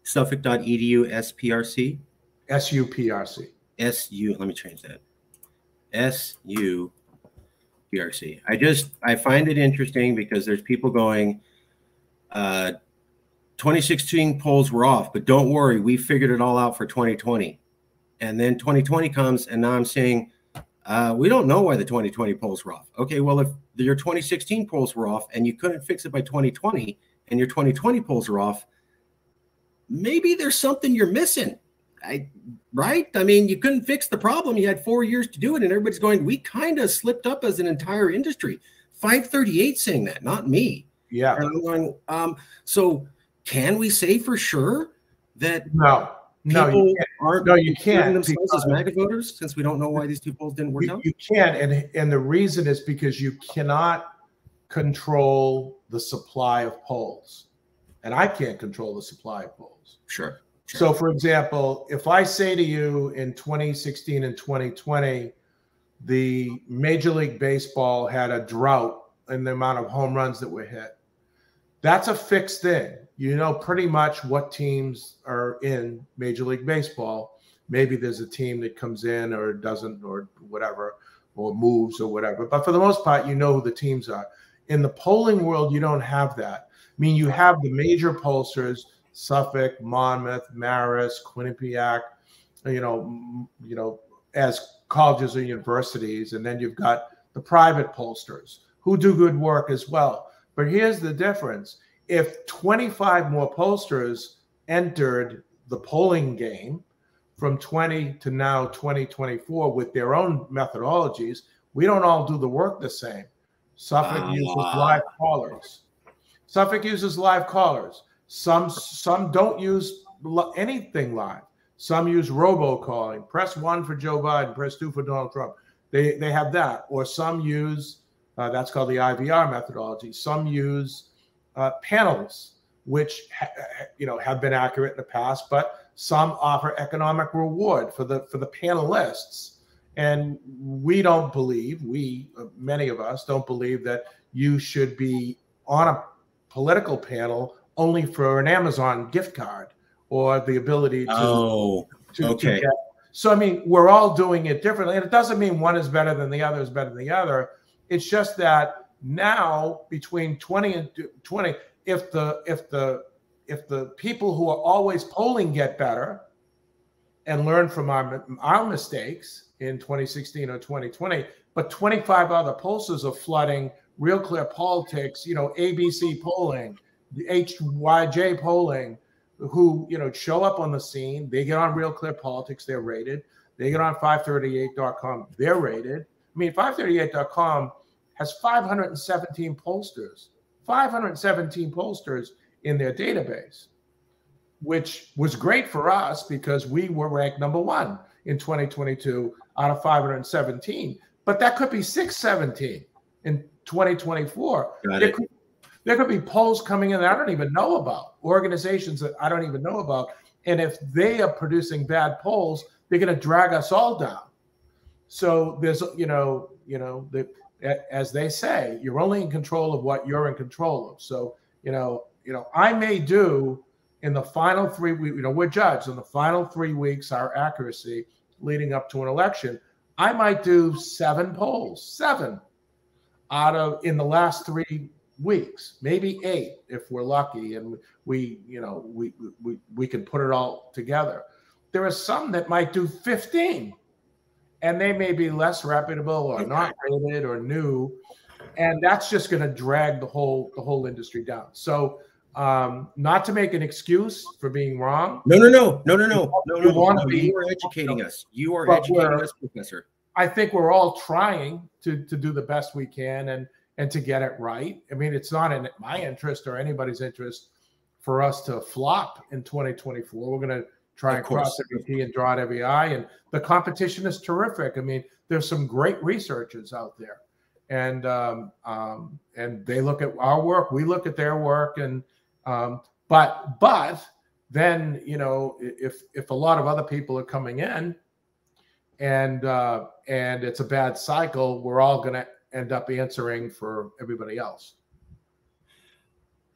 Suffolk.edu SPRC. SUPRC. Let me change that. SUPRC. I find it interesting because there's people going, 2016 polls were off, but don't worry, we figured it all out for 2020. And then 2020 comes, and now I'm saying, we don't know why the 2020 polls were off. Okay, well, if your 2016 polls were off and you couldn't fix it by 2020 and your 2020 polls are off, maybe there's something you're missing. Right? I mean, you couldn't fix the problem. You had 4 years to do it, and everybody's going, we kind of slipped up as an entire industry. 538 saying that, not me. Yeah. And I'm going, so can we say for sure that you can't themselves as MAGA voters, since we don't know why these two polls didn't work out? You can't, and the reason is because you cannot control the supply of polls, and I can't control the supply of polls. Sure. So, for example, if I say to you in 2016 and 2020, the Major League Baseball had a drought in the amount of home runs that were hit, that's a fixed thing. You know pretty much what teams are in Major League Baseball. Maybe there's a team that comes in or doesn't or whatever, or moves or whatever. But for the most part, you know who the teams are. In the polling world, you don't have that. I mean, you have the major pollsters, Suffolk, Monmouth, Marist, Quinnipiac, you know, as colleges or universities. And then you've got the private pollsters who do good work as well. But here's the difference. If 25 more pollsters entered the polling game from 20 to now 2024 with their own methodologies, we don't all do the work the same. Suffolk uses live callers. Suffolk uses live callers. Some don't use anything live. Some use robocalling. Press 1 for Joe Biden, press 2 for Donald Trump. They have that. Or some use, that's called the IVR methodology. Some use panels, which have been accurate in the past, but some offer economic reward for the panelists. And we don't believe, many of us don't believe that you should be on a political panel only for an Amazon gift card or the ability to get. So, I mean, we're all doing it differently. And it doesn't mean one is better than the other is better than the other. It's just that now between 20 and 20, if the people who are always polling get better and learn from our mistakes in 2016 or 2020, but 25 other pollsters are flooding Real Clear Politics, ABC polling, the HYJ polling, who show up on the scene. They get on Real Clear Politics, they're rated. They get on 538.com, they're rated. I mean, 538.com has 517 pollsters, 517 pollsters in their database, which was great for us because we were ranked #1 in 2022 out of 517. But that could be 617 in 2024. There could be polls coming in that I don't even know about, organizations that I don't even know about. And if they are producing bad polls, they're going to drag us all down. So there's, as they say, you're only in control of what you're in control of. So, I may do in the final 3 weeks, we're judged in the final 3 weeks, our accuracy leading up to an election. I might do 7 polls, 7 in the last 3 weeks, maybe 8 if we're lucky, and we can put it all together. There are some that might do 15, and they may be less reputable or not rated or new, and that's just going to drag the whole industry down. So, not to make an excuse for being wrong. No. You are educating us. You are educating us, Professor. I think we're all trying to do the best we can and to get it right. I mean, it's not in my interest or anybody's interest for us to flop in 2024. We're going to try and cross every T and dot every I. And the competition is terrific. I mean, there's some great researchers out there, and they look at our work, we look at their work, and but then if a lot of other people are coming in, and it's a bad cycle, we're all going to end up answering for everybody else.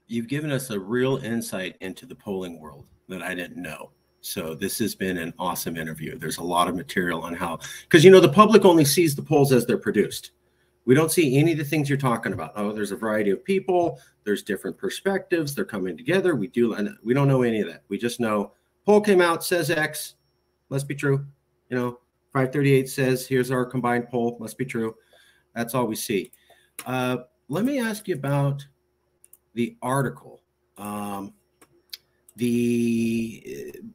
You've given us a real insight into the polling world that I didn't know. So this has been an awesome interview. There's a lot of material on how, because the public only sees the polls as they're produced. We don't see any of the things you're talking about. Oh, there's a variety of people. There's different perspectives. They're coming together. We don't know any of that. We just know poll came out, says X, must be true. 538 says, here's our combined poll, must be true. That's all we see. Let me ask you about the article.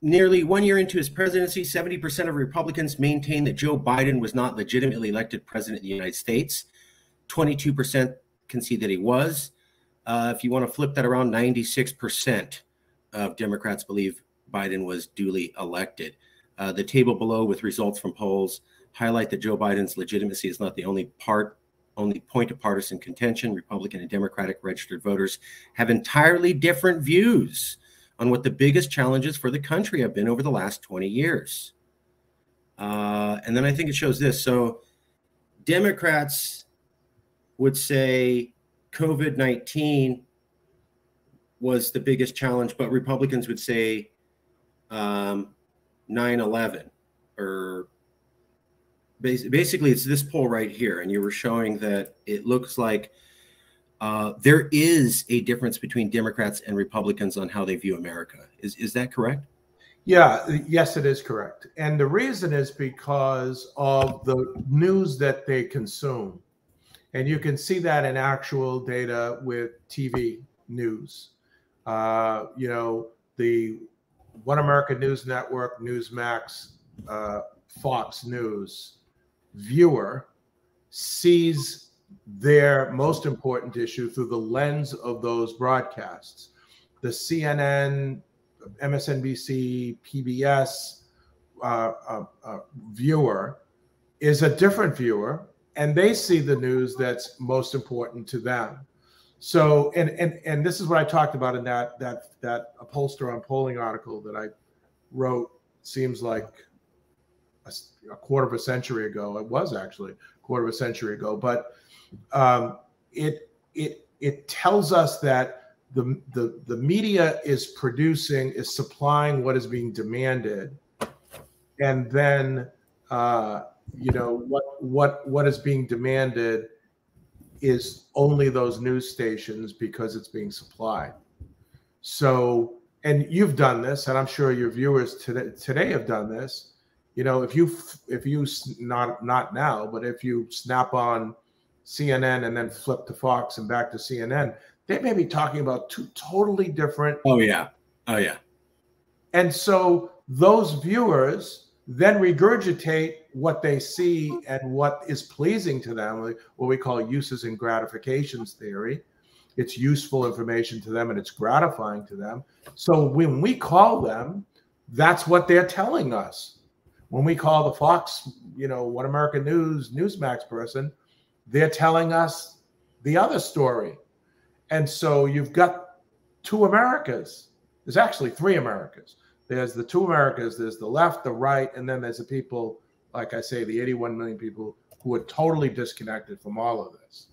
Nearly 1 year into his presidency, 70% of Republicans maintain that Joe Biden was not legitimately elected president of the United States. 22% concede that he was. If you want to flip that around, 96% of Democrats believe Biden was duly elected. The table below with results from polls highlight that Joe Biden's legitimacy is not the only point of partisan contention. Republican and Democratic registered voters have entirely different views on what the biggest challenges for the country have been over the last 20 years. And then I think it shows this. So Democrats would say COVID-19 was the biggest challenge, but Republicans would say 9/11, or basically it's this poll right here. And you were showing that it looks like there is a difference between Democrats and Republicans on how they view America. Is that correct? Yeah, yes, it is correct. And the reason is because of the news that they consume. And you can see that in actual data with TV news. The One American News Network, Newsmax, Fox News viewer sees their most important issue through the lens of those broadcasts. The CNN, MSNBC, PBS, viewer is a different viewer, and they see the news that's most important to them. So, and this is what I talked about in that Pollster on Polling article that I wrote. Seems like a quarter of a century ago. It was actually a quarter of a century ago, but it tells us that the media is supplying what is being demanded, and then what is being demanded is only those news stations because it's being supplied. So, and you've done this, and I'm sure your viewers today have done this. If you not now, but if you snap on CNN and then flip to Fox and back to CNN, they may be talking about two totally different. Oh yeah. And so those viewers then regurgitate what they see and what is pleasing to them, what we call uses and gratifications theory. It's useful information to them and it's gratifying to them. So when we call them, that's what they're telling us. When we call the Fox, One American News, Newsmax person, they're telling us the other story. And so you've got two Americas. There's actually three Americas. There's the two Americas, there's the left, the right, and then there's the people, like I say, the 81 million people who are totally disconnected from all of this.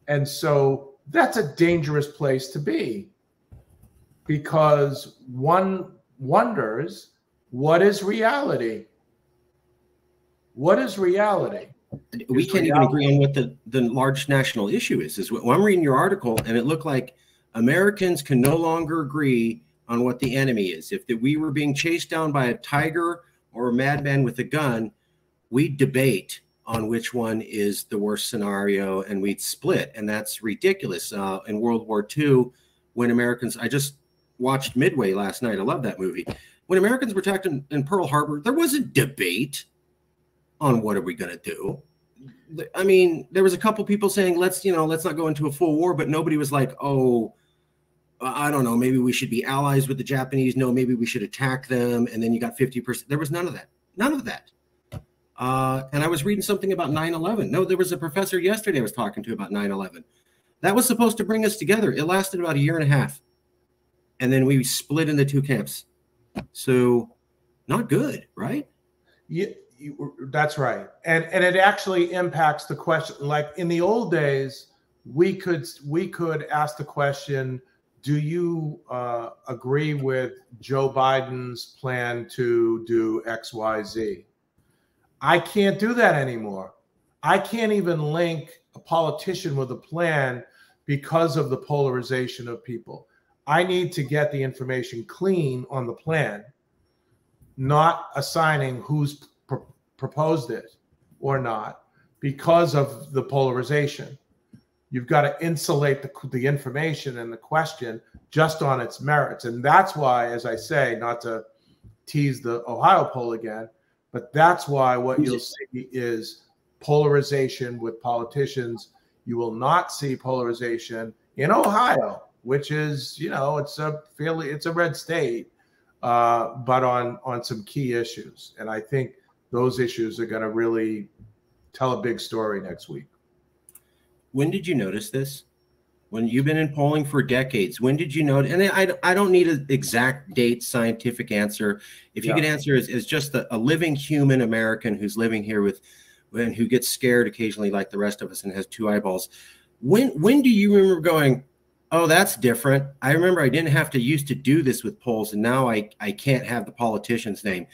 And so that's a dangerous place to be, because one wonders, what is reality? What is reality? We can't even agree on what the large national issue is. Well, I'm reading your article, and it looked like Americans can no longer agree on what the enemy is. If we were being chased down by a tiger or a madman with a gun, we'd debate on which one is the worst scenario, and we'd split. And that's ridiculous. In World War II, when Americans, I just watched Midway last night. I love that movie. When Americans were attacked in Pearl Harbor, there wasn't debate on what are we going to do. I mean, there was a couple people saying, let's not go into a full war, but nobody was like, oh, I don't know, maybe we should be allies with the Japanese. No, maybe we should attack them. And then you got 50%. There was none of that. None of that. And I was reading something about 9/11. No, there was a professor yesterday I was talking to about 9/11. That was supposed to bring us together. It lasted about a year and a half. And then we split into two camps. So not good, right? Yeah, that's right. And it actually impacts the question. Like in the old days, we could ask the question, do you agree with Joe Biden's plan to do X, Y, Z? I can't do that anymore. I can't even link a politician with a plan because of the polarization of people. I need to get the information clean on the plan, not assigning who's proposed it or not because of the polarization. You've got to insulate the information and the question just on its merits. And that's why, as I say, not to tease the Ohio poll again, but that's why what you'll see is polarization with politicians. You will not see polarization in Ohio, which is, it's a red state, but on some key issues. And I think those issues are going to really tell a big story next week. When did you notice this? When you've been in polling for decades, when did you notice? And I don't need an exact date, scientific answer. If you could answer as just a living human American who's living here and who gets scared occasionally like the rest of us and has two eyeballs. When do you remember going, oh, that's different? I remember I didn't have to used to do this with polls, and now I can't have the politician's name.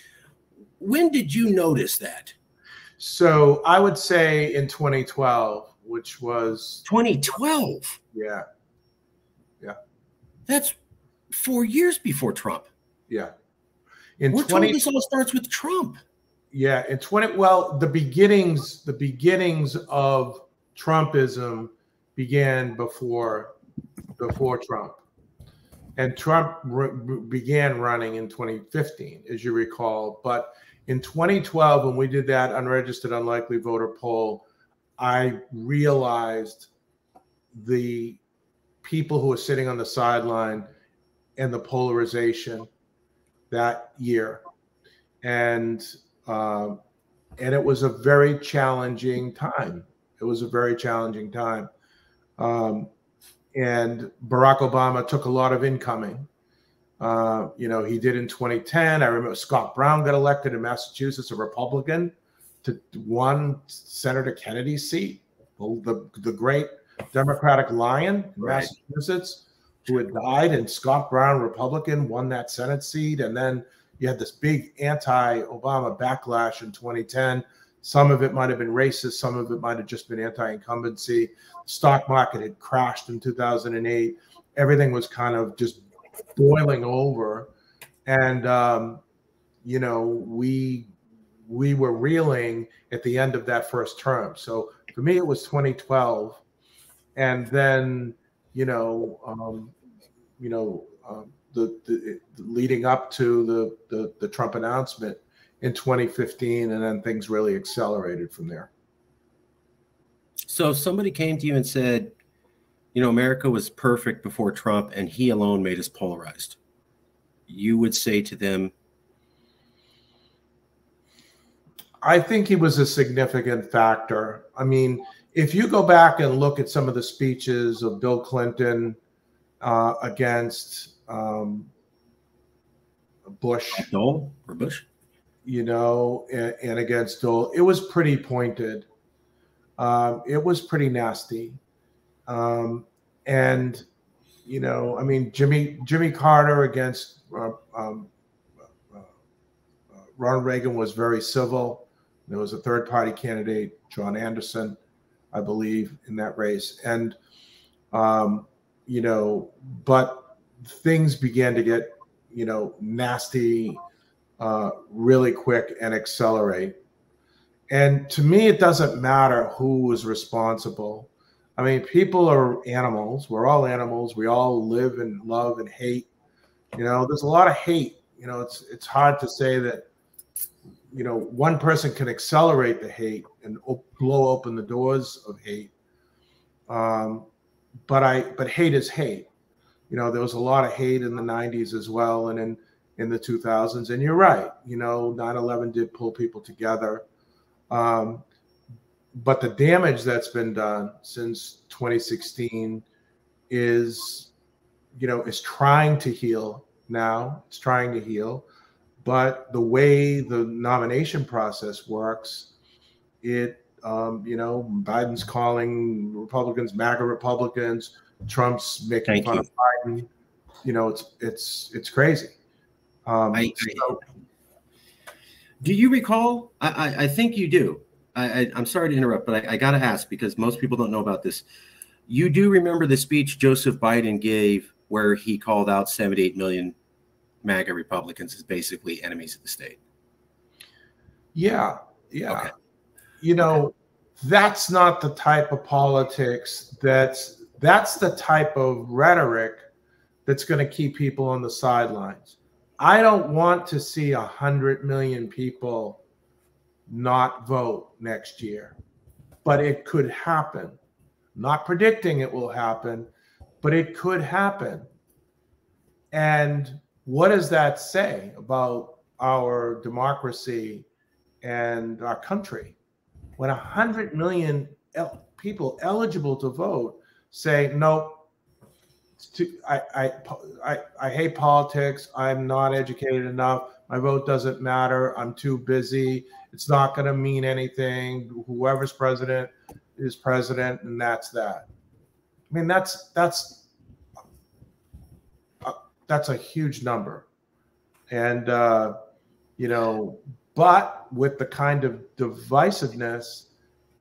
When did you notice that? So I would say in 2012, which was 2012. Yeah. That's 4 years before Trump. Yeah. We're told this all starts with Trump. Yeah. The beginnings of Trumpism began before Trump. And Trump began running in 2015, as you recall. But in 2012, when we did that unregistered, unlikely voter poll, I realized the people who were sitting on the sideline and the polarization that year. and it was a very challenging time. It was a very challenging time. And Barack Obama took a lot of incoming. You know, he did in 2010. I remember Scott Brown got elected in Massachusetts, a Republican, to won Senator Kennedy's seat, the great Democratic lion in Massachusetts, who had died, and Scott Brown, Republican, won that Senate seat. And then you had this big anti-Obama backlash in 2010. Some of it might have been racist. Some of it might have just been anti-incumbency. The stock market had crashed in 2008. Everything was kind of just boiling over. And, you know, we were reeling at the end of that first term. So for me, it was 2012. And then, the leading up to the Trump announcement in 2015, and then things really accelerated from there. So if somebody came to you and said, you know, America was perfect before Trump and he alone made us polarized, you would say to them? I think he was a significant factor. I mean, if you go back and look at some of the speeches of Bill Clinton against Bush, Dole or Bush, you know, and against Dole, it was pretty pointed. It was pretty nasty. And, you know, I mean, Jimmy Carter against Ronald Reagan was very civil. There was a third-party candidate, John Anderson, I believe, in that race. And, you know, but things began to get, you know, nasty really quick and accelerate. And to me, it doesn't matter who was responsible. I mean, people are animals. We're all animals. We all live and love and hate. You know, there's a lot of hate. You know, it's hard to say that, you know, one person can accelerate the hate and blow open the doors of hate. But hate is hate. You know, there was a lot of hate in the 90s as well, and in the 2000s. And you're right. You know, 9/11 did pull people together. But the damage that's been done since 2016 is, you know, is trying to heal now. It's trying to heal. But the way the nomination process works, it, you know, Biden's calling Republicans MAGA Republicans. Trump's making fun of Biden. You know, it's crazy. Do you recall? I think you do. I'm sorry to interrupt, but I got to ask because most people don't know about this. You do remember the speech Joseph Biden gave where he called out 78 million MAGA Republicans as basically enemies of the state? Yeah. Okay. You know, that's not the type of politics that's the type of rhetoric that's going to keep people on the sidelines. I don't want to see 100 million people not vote next year, but it could happen. Not predicting it will happen, but it could happen. And what does that say about our democracy and our country? When 100 million people eligible to vote say, nope, I hate politics. I'm not educated enough. My vote doesn't matter. I'm too busy. It's not going to mean anything. Whoever's president is president, and that's that. I mean, that's a huge number. And, you know, but with the kind of divisiveness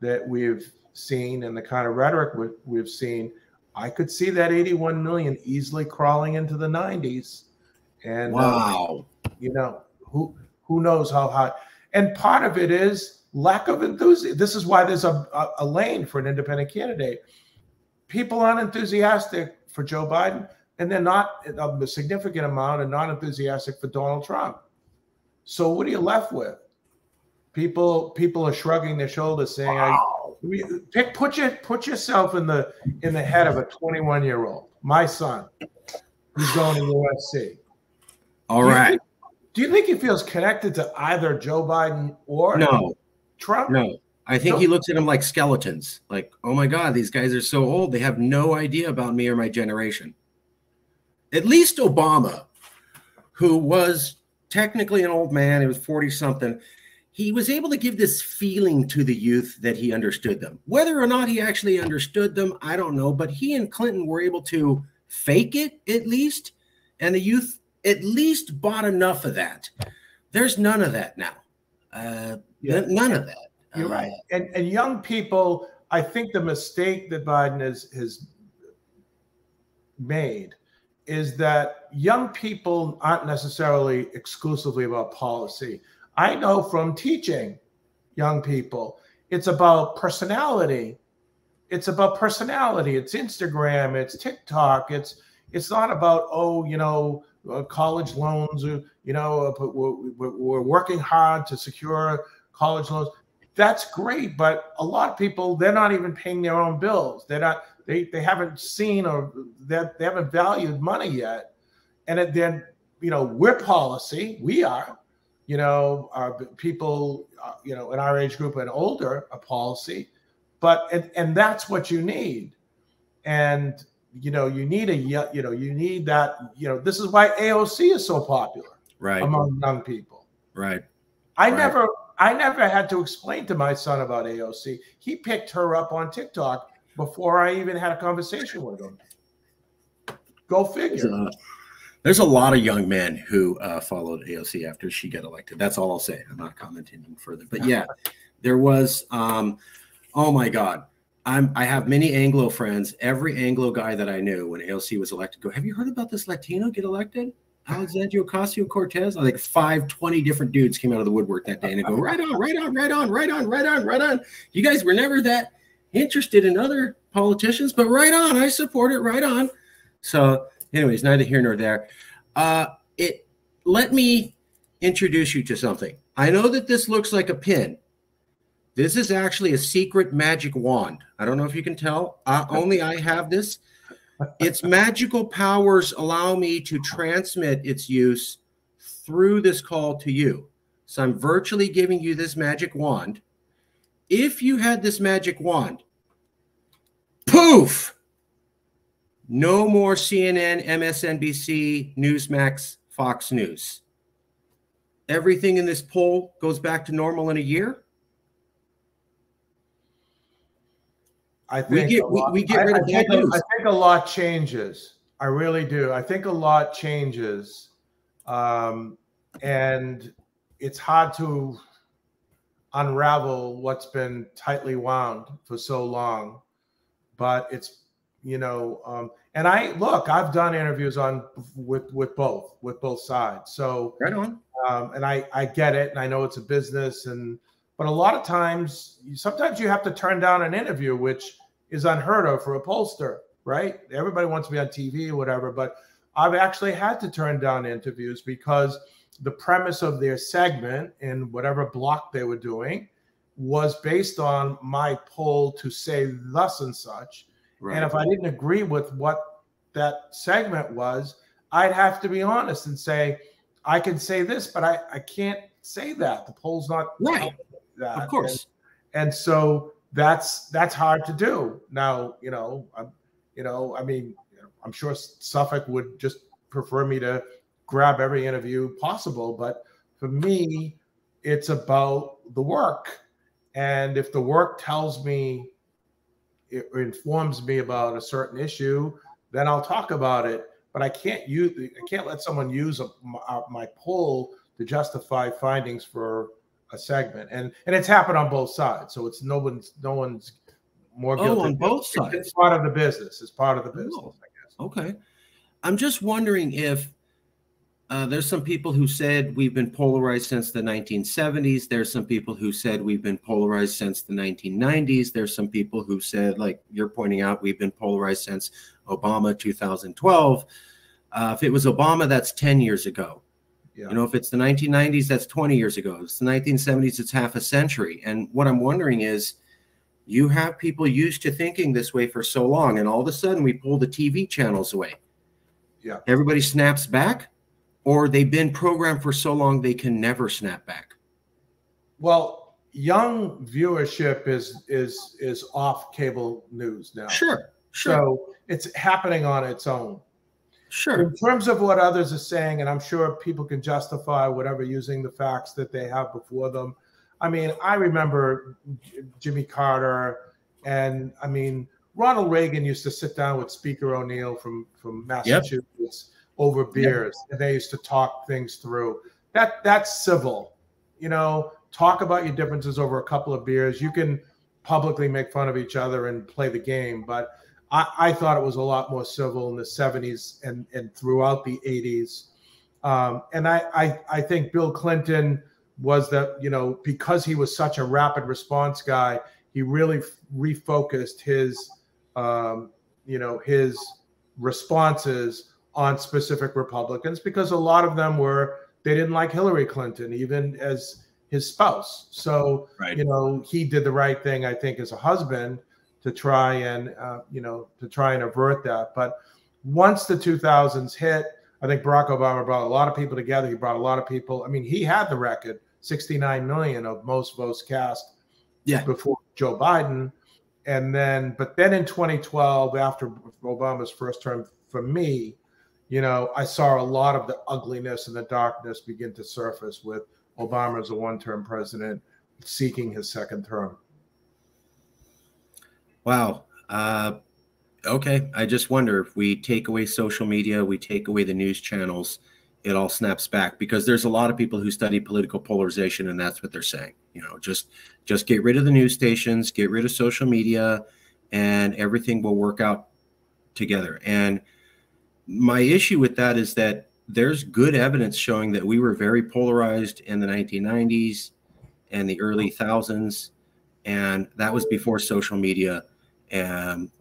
that we've seen and the kind of rhetoric we've seen, I could see that 81 million easily crawling into the 90s. And, wow, you know, who knows how high. And part of it is lack of enthusiasm. This is why there's a lane for an independent candidate. People aren't enthusiastic for Joe Biden, and they're not a significant amount and not enthusiastic for Donald Trump. So what are you left with? People are shrugging their shoulders, saying, wow. Put yourself in the head of a 21-year-old, my son, who's going to USC. All right. Do you think he feels connected to either Joe Biden or No, Trump? no. I think he looks at them like skeletons. Like, oh my God, these guys are so old. They have no idea about me or my generation. At least Obama, who was technically an old man, he was 40 something. He was able to give this feeling to the youth that he understood them. Whether or not he actually understood them, I don't know. But he and Clinton were able to fake it at least. And the youth at least bought enough of that. There's none of that now. None of that. You're right. And young people, I think the mistake that Biden has made is that young people aren't necessarily exclusively about policy. I know from teaching young people, it's about personality. It's about personality. It's Instagram, it's TikTok. It's not about, college loans, we're working hard to secure college loans. That's great, but a lot of people, they're not even paying their own bills. They haven't seen or they haven't valued money yet. And then, we're policy. We are, people, in our age group and older are policy, and that's what you need. And, you need you need that, this is why AOC is so popular among young people. Right. I never had to explain to my son about AOC. He picked her up on TikTok before I even had a conversation with him. Go figure. There's a lot of young men who followed AOC after she got elected. That's all I'll say. I'm not commenting further. But yeah, there was, oh my God. I have many Anglo friends. Every Anglo guy that I knew when AOC was elected go, have you heard about this Latino get elected? Alexandria Ocasio-Cortez? Like 20 different dudes came out of the woodwork that day and they go, right on, right on, right on, right on, right on, right on. You guys were never that interested in other politicians, but right on. I support it, right on. So anyways, neither here nor there. Let me introduce you to something. I know that this looks like a pin. This is actually a secret magic wand. I don't know if you can tell. Only I have this. Its magical powers allow me to transmit its use through this call to you. So I'm virtually giving you this magic wand. If you had this magic wand, poof! No more CNN, MSNBC, Newsmax, Fox News. Everything in this poll goes back to normal in a year. I think we get rid of bad news. I think a lot changes. I really do. I think a lot changes, and it's hard to unravel what's been tightly wound for so long. But it's and I've done interviews with both sides. So right on. And I get it, and I know it's a business, but a lot of times, sometimes you have to turn down an interview, which is unheard of for a pollster, right? Everybody wants to be on TV or whatever, but I've actually had to turn down interviews because the premise of their segment in whatever block they were doing was based on my poll to say thus and such. Right. And if I didn't agree with what that segment was, I'd have to be honest and say, I can say this, but I can't say that. The poll's not right. That. Of course. And so that's hard to do. Now, I'm sure Suffolk would just prefer me to grab every interview possible, but for me, it's about the work. And if the work tells me, it informs me about a certain issue, then I'll talk about it. But I can't let someone use my poll to justify findings for a segment, and it's happened on both sides. So it's no one's more guilty. On both sides. It's part of the business. It's part of the business, I guess. Okay, I'm just wondering if there's some people who said we've been polarized since the 1970s. There's some people who said we've been polarized since the 1990s. There's some people who said, like you're pointing out, we've been polarized since Obama 2012. If it was Obama, that's 10 years ago. Yeah. If it's the 1990s, that's 20 years ago. If it's the 1970s, it's half a century. And what I'm wondering is, you have people used to thinking this way for so long, and all of a sudden we pull the TV channels away. Yeah. Everybody snaps back. or they've been programmed for so long they can never snap back? Well, young viewership is off cable news now. Sure. So it's happening on its own. Sure. In terms of what others are saying, and I'm sure people can justify whatever using the facts that they have before them. I mean, I remember Jimmy Carter, and I mean, Ronald Reagan used to sit down with Speaker O'Neill from Massachusetts over beers, and they used to talk things through. That's civil, you know. Talk about your differences over a couple of beers. You can publicly make fun of each other and play the game, but I thought it was a lot more civil in the 70s and throughout the 80s. And I think Bill Clinton was that, you know, because he was such a rapid response guy, he really refocused his, you know, his responses on specific Republicans, because a lot of them they didn't like Hillary Clinton, even as his spouse. So, you know, he did the right thing, I think, as a husband to try and, you know, avert that. But once the 2000s hit, I think Barack Obama brought a lot of people together. He brought a lot of people. I mean, he had the record, 69 million of most votes cast before Joe Biden. And then, but then in 2012, after Obama's first term, for me, you know, I saw a lot of the ugliness and the darkness begin to surface with Obama as a one-term president seeking his second term. Wow. Okay. I just wonder if we take away social media, we take away the news channels, it all snaps back, because there's a lot of people who study political polarization, and that's what they're saying. You know, just get rid of the news stations, get rid of social media, and everything will work out together. And my issue with that is that there's good evidence showing that we were very polarized in the 1990s and the early thousands. And that was before social media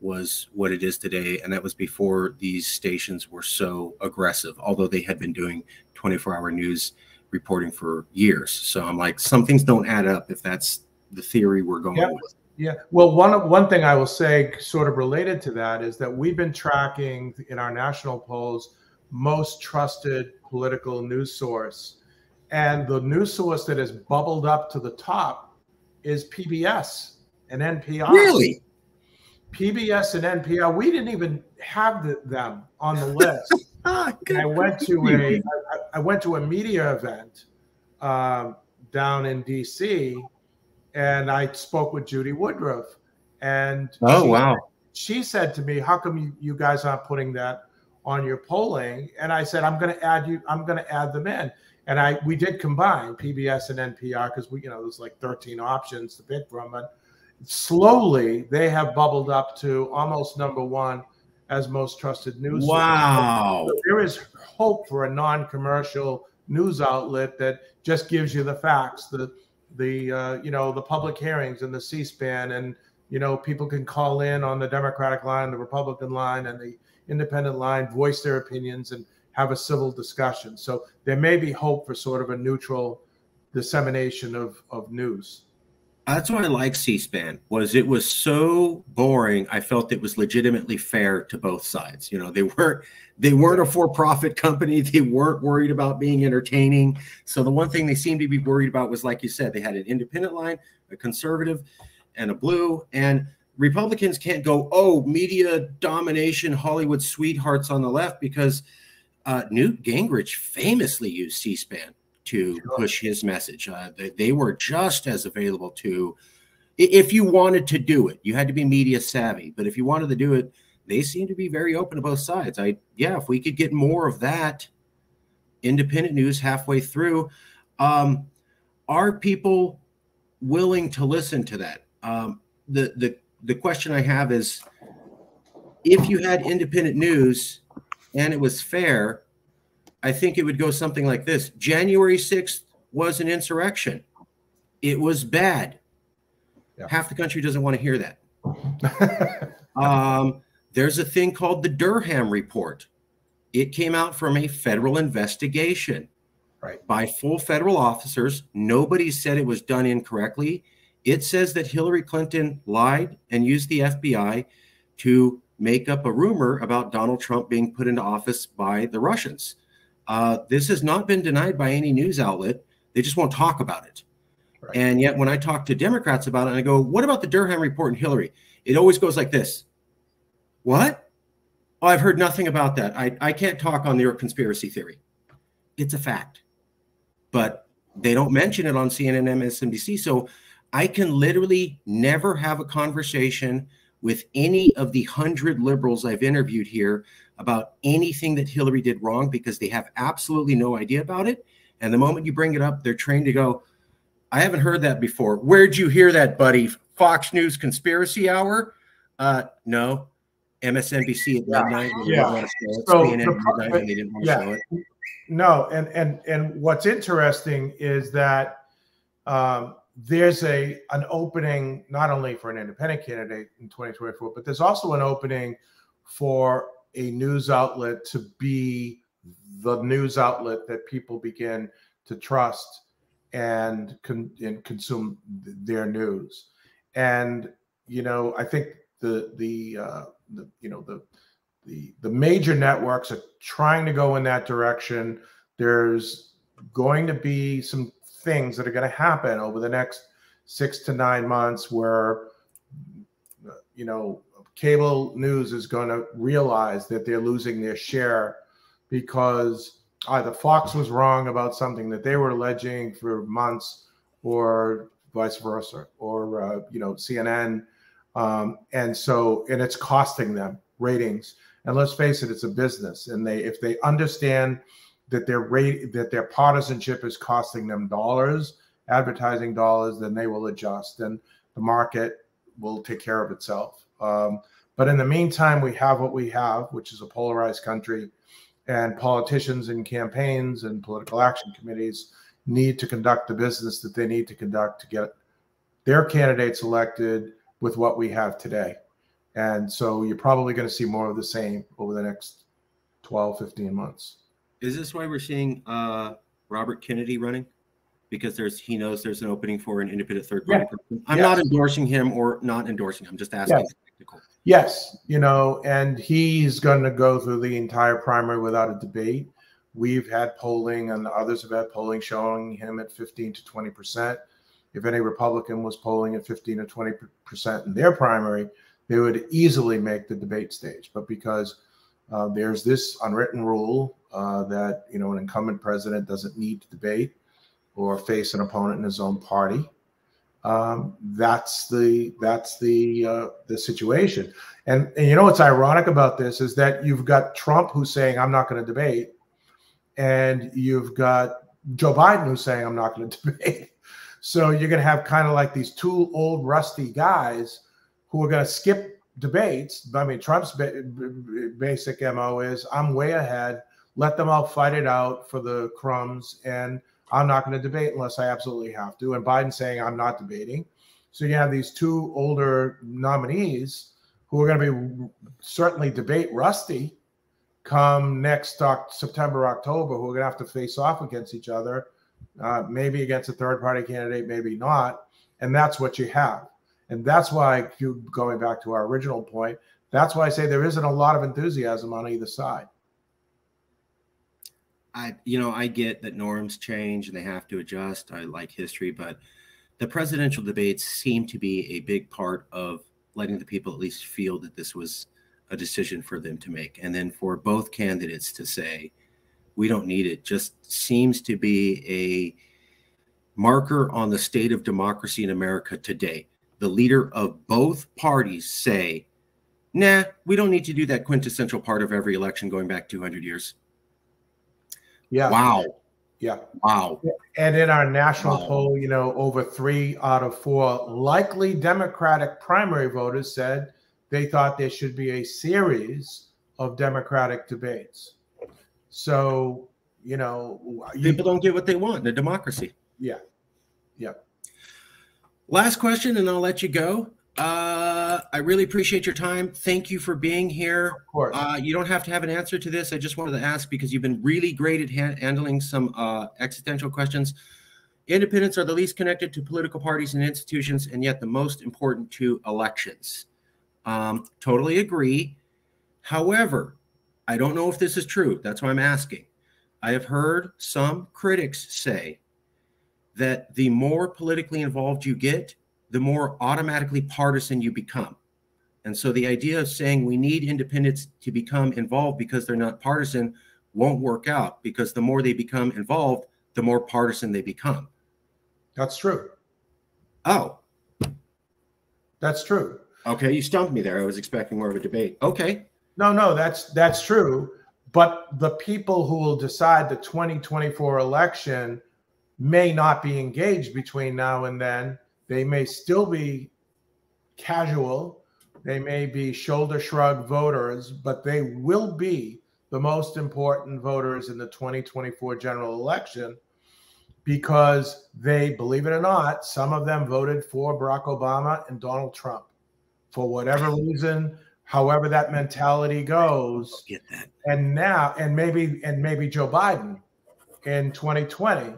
was what it is today. And that was before these stations were so aggressive, although they had been doing 24-hour news reporting for years. So I'm like, some things don't add up if that's the theory we're going with. Yeah. Well, one thing I will say sort of related to that is that we've been tracking in our national polls most trusted political news source. And the news source that has bubbled up to the top is PBS and NPR. Really? PBS and NPR, we didn't even have them on the list. I went to a media event down in DC, and I spoke with Judy Woodruff, and she said to me, "How come you guys aren't putting that on your polling?" And I said, I'm going to add them in. And we did combine PBS and NPR because there's like 13 options to pick from. But slowly they have bubbled up to almost #1 as most trusted news. Wow. So there is hope for a non-commercial news outlet that just gives you the facts, the public hearings and the C-SPAN, and people can call in on the Democratic line, the Republican line, and the independent line, voice their opinions and have a civil discussion. So there may be hope for sort of a neutral dissemination of news. That's why I like C-SPAN. It was so boring. I felt it was legitimately fair to both sides. They weren't a for-profit company. They weren't worried about being entertaining. So the one thing they seemed to be worried about was, like you said, they had an independent line, a conservative, and a blue. And Republicans can't go, oh, media domination, Hollywood sweethearts on the left, because Newt Gingrich famously used C-SPAN to push his message. They were just as available to, if you wanted to do it, you had to be media savvy. But if you wanted to do it, they seem to be very open to both sides. If we could get more of that independent news halfway through, are people willing to listen to that? The question I have is, if you had independent news and it was fair, I think it would go something like this. January 6th was an insurrection. It was bad. Yeah. Half the country doesn't want to hear that. There's a thing called the Durham Report. It came out from a federal investigation by full federal officers. Nobody said it was done incorrectly. It says that Hillary Clinton lied and used the FBI to make up a rumor about Donald Trump being put into office by the Russians. This has not been denied by any news outlet. They just won't talk about it. Right. And yet when I talk to Democrats about it, and I go, what about the Durham report and Hillary? It always goes like this. What? Oh, I've heard nothing about that. I can't talk on your conspiracy theory. It's a fact. But they don't mention it on CNN, MSNBC. So I can literally never have a conversation with any of the 100 liberals I've interviewed here about anything that Hillary did wrong, because they have absolutely no idea about it. And the moment you bring it up, they're trained to go, I haven't heard that before. Where'd you hear that, buddy? Fox News Conspiracy Hour? No. MSNBC at midnight. Yeah. So CNN at midnight, and they didn't want to show it. No, and what's interesting is that there's an opening not only for an independent candidate in 2024, but there's also an opening for a news outlet to be the news outlet that people begin to trust and consume their news. And I think the major networks are trying to go in that direction. There's going to be some things that are going to happen over the next 6 to 9 months where, cable news is going to realize that they're losing their share because either Fox was wrong about something that they were alleging for months, or vice versa, or CNN. And it's costing them ratings. And let's face it, it's a business. And if they understand that their partisanship is costing them dollars, advertising dollars, then they will adjust, and the market will take care of itself. But in the meantime, we have what we have, which is a polarized country, and politicians and campaigns and political action committees need to conduct the business that they need to conduct to get their candidates elected with what we have today. And so you're probably going to see more of the same over the next 12, 15 months. Is this why we're seeing Robert Kennedy running? Because he knows there's an opening for an independent third party person. I'm not endorsing him or not endorsing him. I'm just asking. Yes, and he's going to go through the entire primary without a debate. We've had polling, and others have had polling showing him at 15 to 20%. If any Republican was polling at 15 or 20% in their primary, they would easily make the debate stage. But because there's this unwritten rule that an incumbent president doesn't need to debate or face an opponent in his own party, that's the situation. And what's ironic about this is that you've got Trump who's saying I'm not going to debate, and you've got Joe Biden who's saying I'm not going to debate. So you're going to have kind of like these two old rusty guys who are going to skip debates. I mean, Trump's basic MO is I'm way ahead. Let them all fight it out for the crumbs, and I'm not going to debate unless I absolutely have to. And Biden's saying I'm not debating. So you have these two older nominees who are going to be certainly debate rusty come next September, October, who are going to have to face off against each other, maybe against a third party candidate, maybe not. And that's what you have. And that's why, going back to our original point, that's why I say there isn't a lot of enthusiasm on either side. I get that norms change and they have to adjust. I like history, but the presidential debates seem to be a big part of letting the people at least feel that this was a decision for them to make. And then for both candidates to say, we don't need it, just seems to be a marker on the state of democracy in America today. The leader of both parties say, nah, we don't need to do that quintessential part of every election going back 200 years. Yeah. Wow. Yeah. Wow. And in our national poll, over 3 out of 4 likely Democratic primary voters said they thought there should be a series of Democratic debates. So, people don't get what they want in a democracy. Yeah. Yeah. Last question, and I'll let you go. I really appreciate your time. Thank you for being here. Of course. You don't have to have an answer to this. I just wanted to ask because you've been really great at handling some existential questions. Independents are the least connected to political parties and institutions, and yet the most important to elections. Totally agree. However, I don't know if this is true. That's why I'm asking. I have heard some critics say that the more politically involved you get, the more automatically partisan you become. And so the idea of saying we need independents to become involved because they're not partisan won't work out, because the more they become involved, the more partisan they become. That's true. Oh. That's true. Okay, you stumped me there. I was expecting more of a debate. Okay. No, that's true. But the people who will decide the 2024 election may not be engaged between now and then. They may still be casual. They may be shoulder shrug voters, but they will be the most important voters in the 2024 general election, because they, believe it or not, some of them voted for Barack Obama and Donald Trump for whatever reason, however that mentality goes. Get that. And now, and maybe Joe Biden in 2020.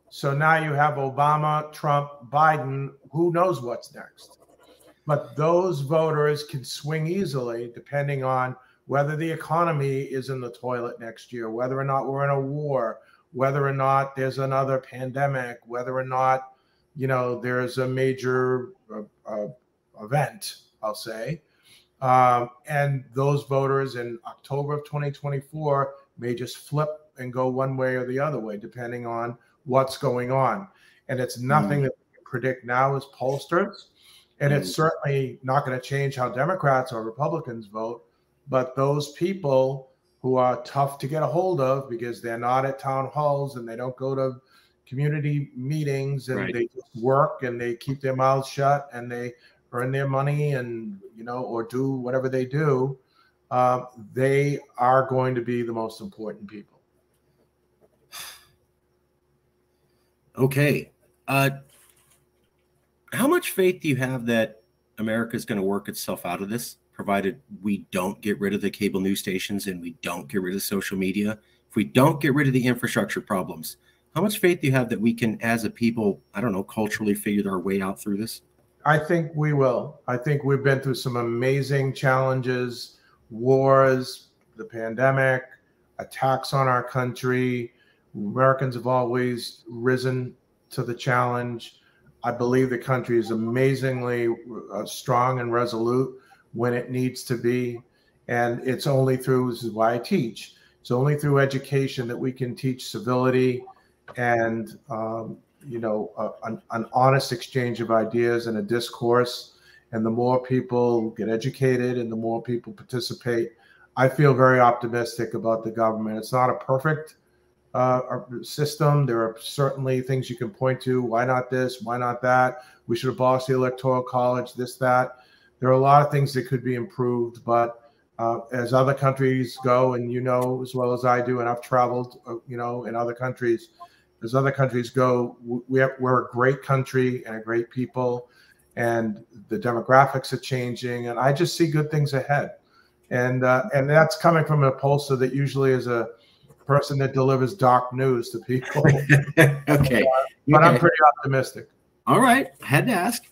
So now you have Obama, Trump, Biden. Who knows what's next? But those voters can swing easily depending on whether the economy is in the toilet next year, whether or not we're in a war, whether or not there's another pandemic, whether or not, you know, there's a major event, I'll say. And those voters in October of 2024 may just flip and go one way or the other way, depending on what's going on. And it's nothing that we can predict now as pollsters. And it's certainly not going to change how Democrats or Republicans vote. But those people who are tough to get a hold of because they're not at town halls and they don't go to community meetings, and they just work and they keep their mouths shut and they earn their money and, you know, or do whatever they do, they are going to be the most important people. Okay. How much faith do you have that America is going to work itself out of this, provided we don't get rid of the cable news stations and we don't get rid of social media? If we don't get rid of the infrastructure problems, how much faith do you have that we can, as a people, I don't know, culturally figure our way out through this? I think we will. I think we've been through some amazing challenges, wars, the pandemic, attacks on our country. Americans have always risen to the challenge. I believe the country is amazingly strong and resolute when it needs to be. And it's only through, this is why I teach, it's only through education that we can teach civility and, you know, an honest exchange of ideas and a discourse. And the more people get educated and the more people participate, I feel very optimistic about the government. It's not a perfect system. There are certainly things you can point to. Why not this? Why not that? We should abolish the Electoral College, this, that. There are a lot of things that could be improved, but as other countries go, and you know as well as I do, and I've traveled, you know, in other countries, as other countries go, we're a great country and a great people, and the demographics are changing, and I just see good things ahead. And that's coming from a pollster that usually is a person that delivers dark news to people. Okay. But I'm pretty optimistic. All right. I had to ask.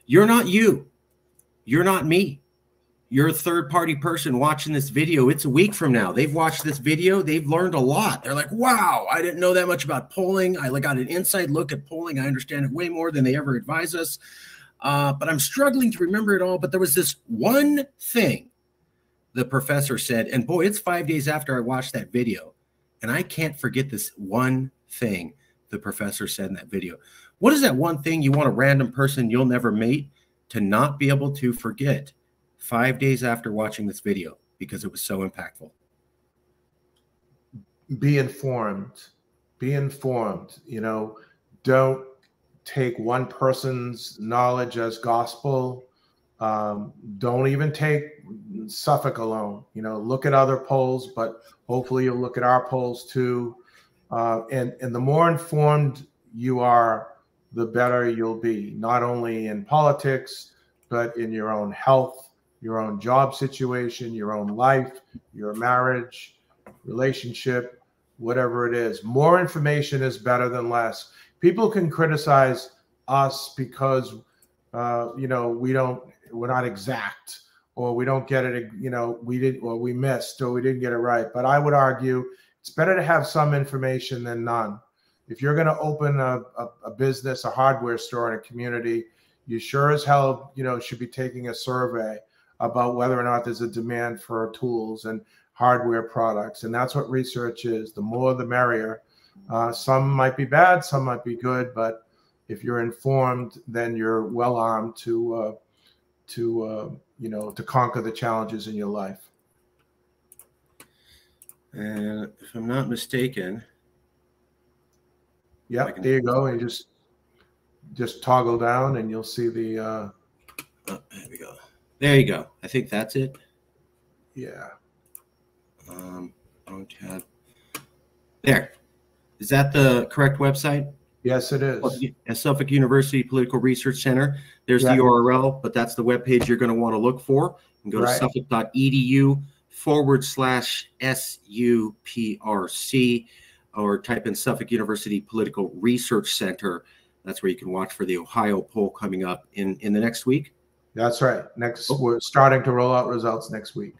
You're not you. You're not me. You're a third-party person watching this video. It's a week from now. They've watched this video. They've learned a lot. They're like, wow, I didn't know that much about polling. I got an inside look at polling. I understand it way more than they ever advise us. But I'm struggling to remember it all. But there was this one thing the professor said, and boy, it's 5 days after I watched that video, and I can't forget this one thing the professor said in that video. What is that one thing you want a random person you'll never meet to not be able to forget 5 days after watching this video because it was so impactful? Be informed. Be informed. You know, don't take one person's knowledge as gospel. Don't even take Suffolk alone. You know, look at other polls, but hopefully you'll look at our polls too. And the more informed you are, the better you'll be, not only in politics, but in your own health, your own job situation, your own life, your marriage, relationship, whatever it is. More information is better than less. People can criticize us because, you know, we're not exact, or we don't get it, you know, we missed, or we didn't get it right. But I would argue It's better to have some information than none. If you're going to open a business, a hardware store in a community, you sure as hell, should be taking a survey about whether or not there's a demand for tools and hardware products. And that's what research is. The more, the merrier. Some might be bad, some might be good, but if you're informed, then you're well armed to conquer the challenges in your life. And if I'm not mistaken, yeah, there you go. And just toggle down, and you'll see the. Oh, there we go. There you go. I think that's it. Yeah. There. Is that the correct website? Yes, it is. Suffolk University Political Research Center. There's the URL, but that's the webpage you're going to want to look for. And go to suffolk.edu/SUPRC, or type in Suffolk University Political Research Center. That's where you can watch for the Ohio poll coming up in the next week. That's right. We're starting to roll out results next week.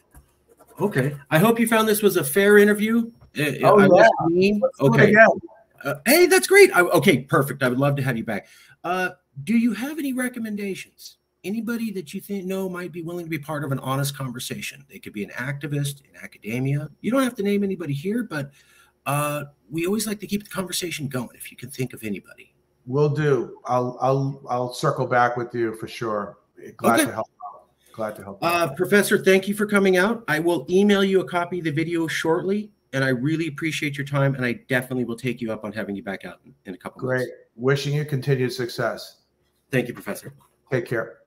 Okay. I hope you found this was a fair interview. Okay. Hey, that's great. Okay, perfect. I would love to have you back. Do you have any recommendations? Anybody that you think might be willing to be part of an honest conversation? They could be an activist in academia. You don't have to name anybody here, but we always like to keep the conversation going. If you can think of anybody, will do. I'll circle back with you for sure. Glad to help out. Glad to help out. Professor, thank you for coming out. I will email you a copy of the video shortly. And I really appreciate your time, and I definitely will take you up on having you back out in a couple of months. Great. Wishing you continued success. Thank you, Professor. Take care.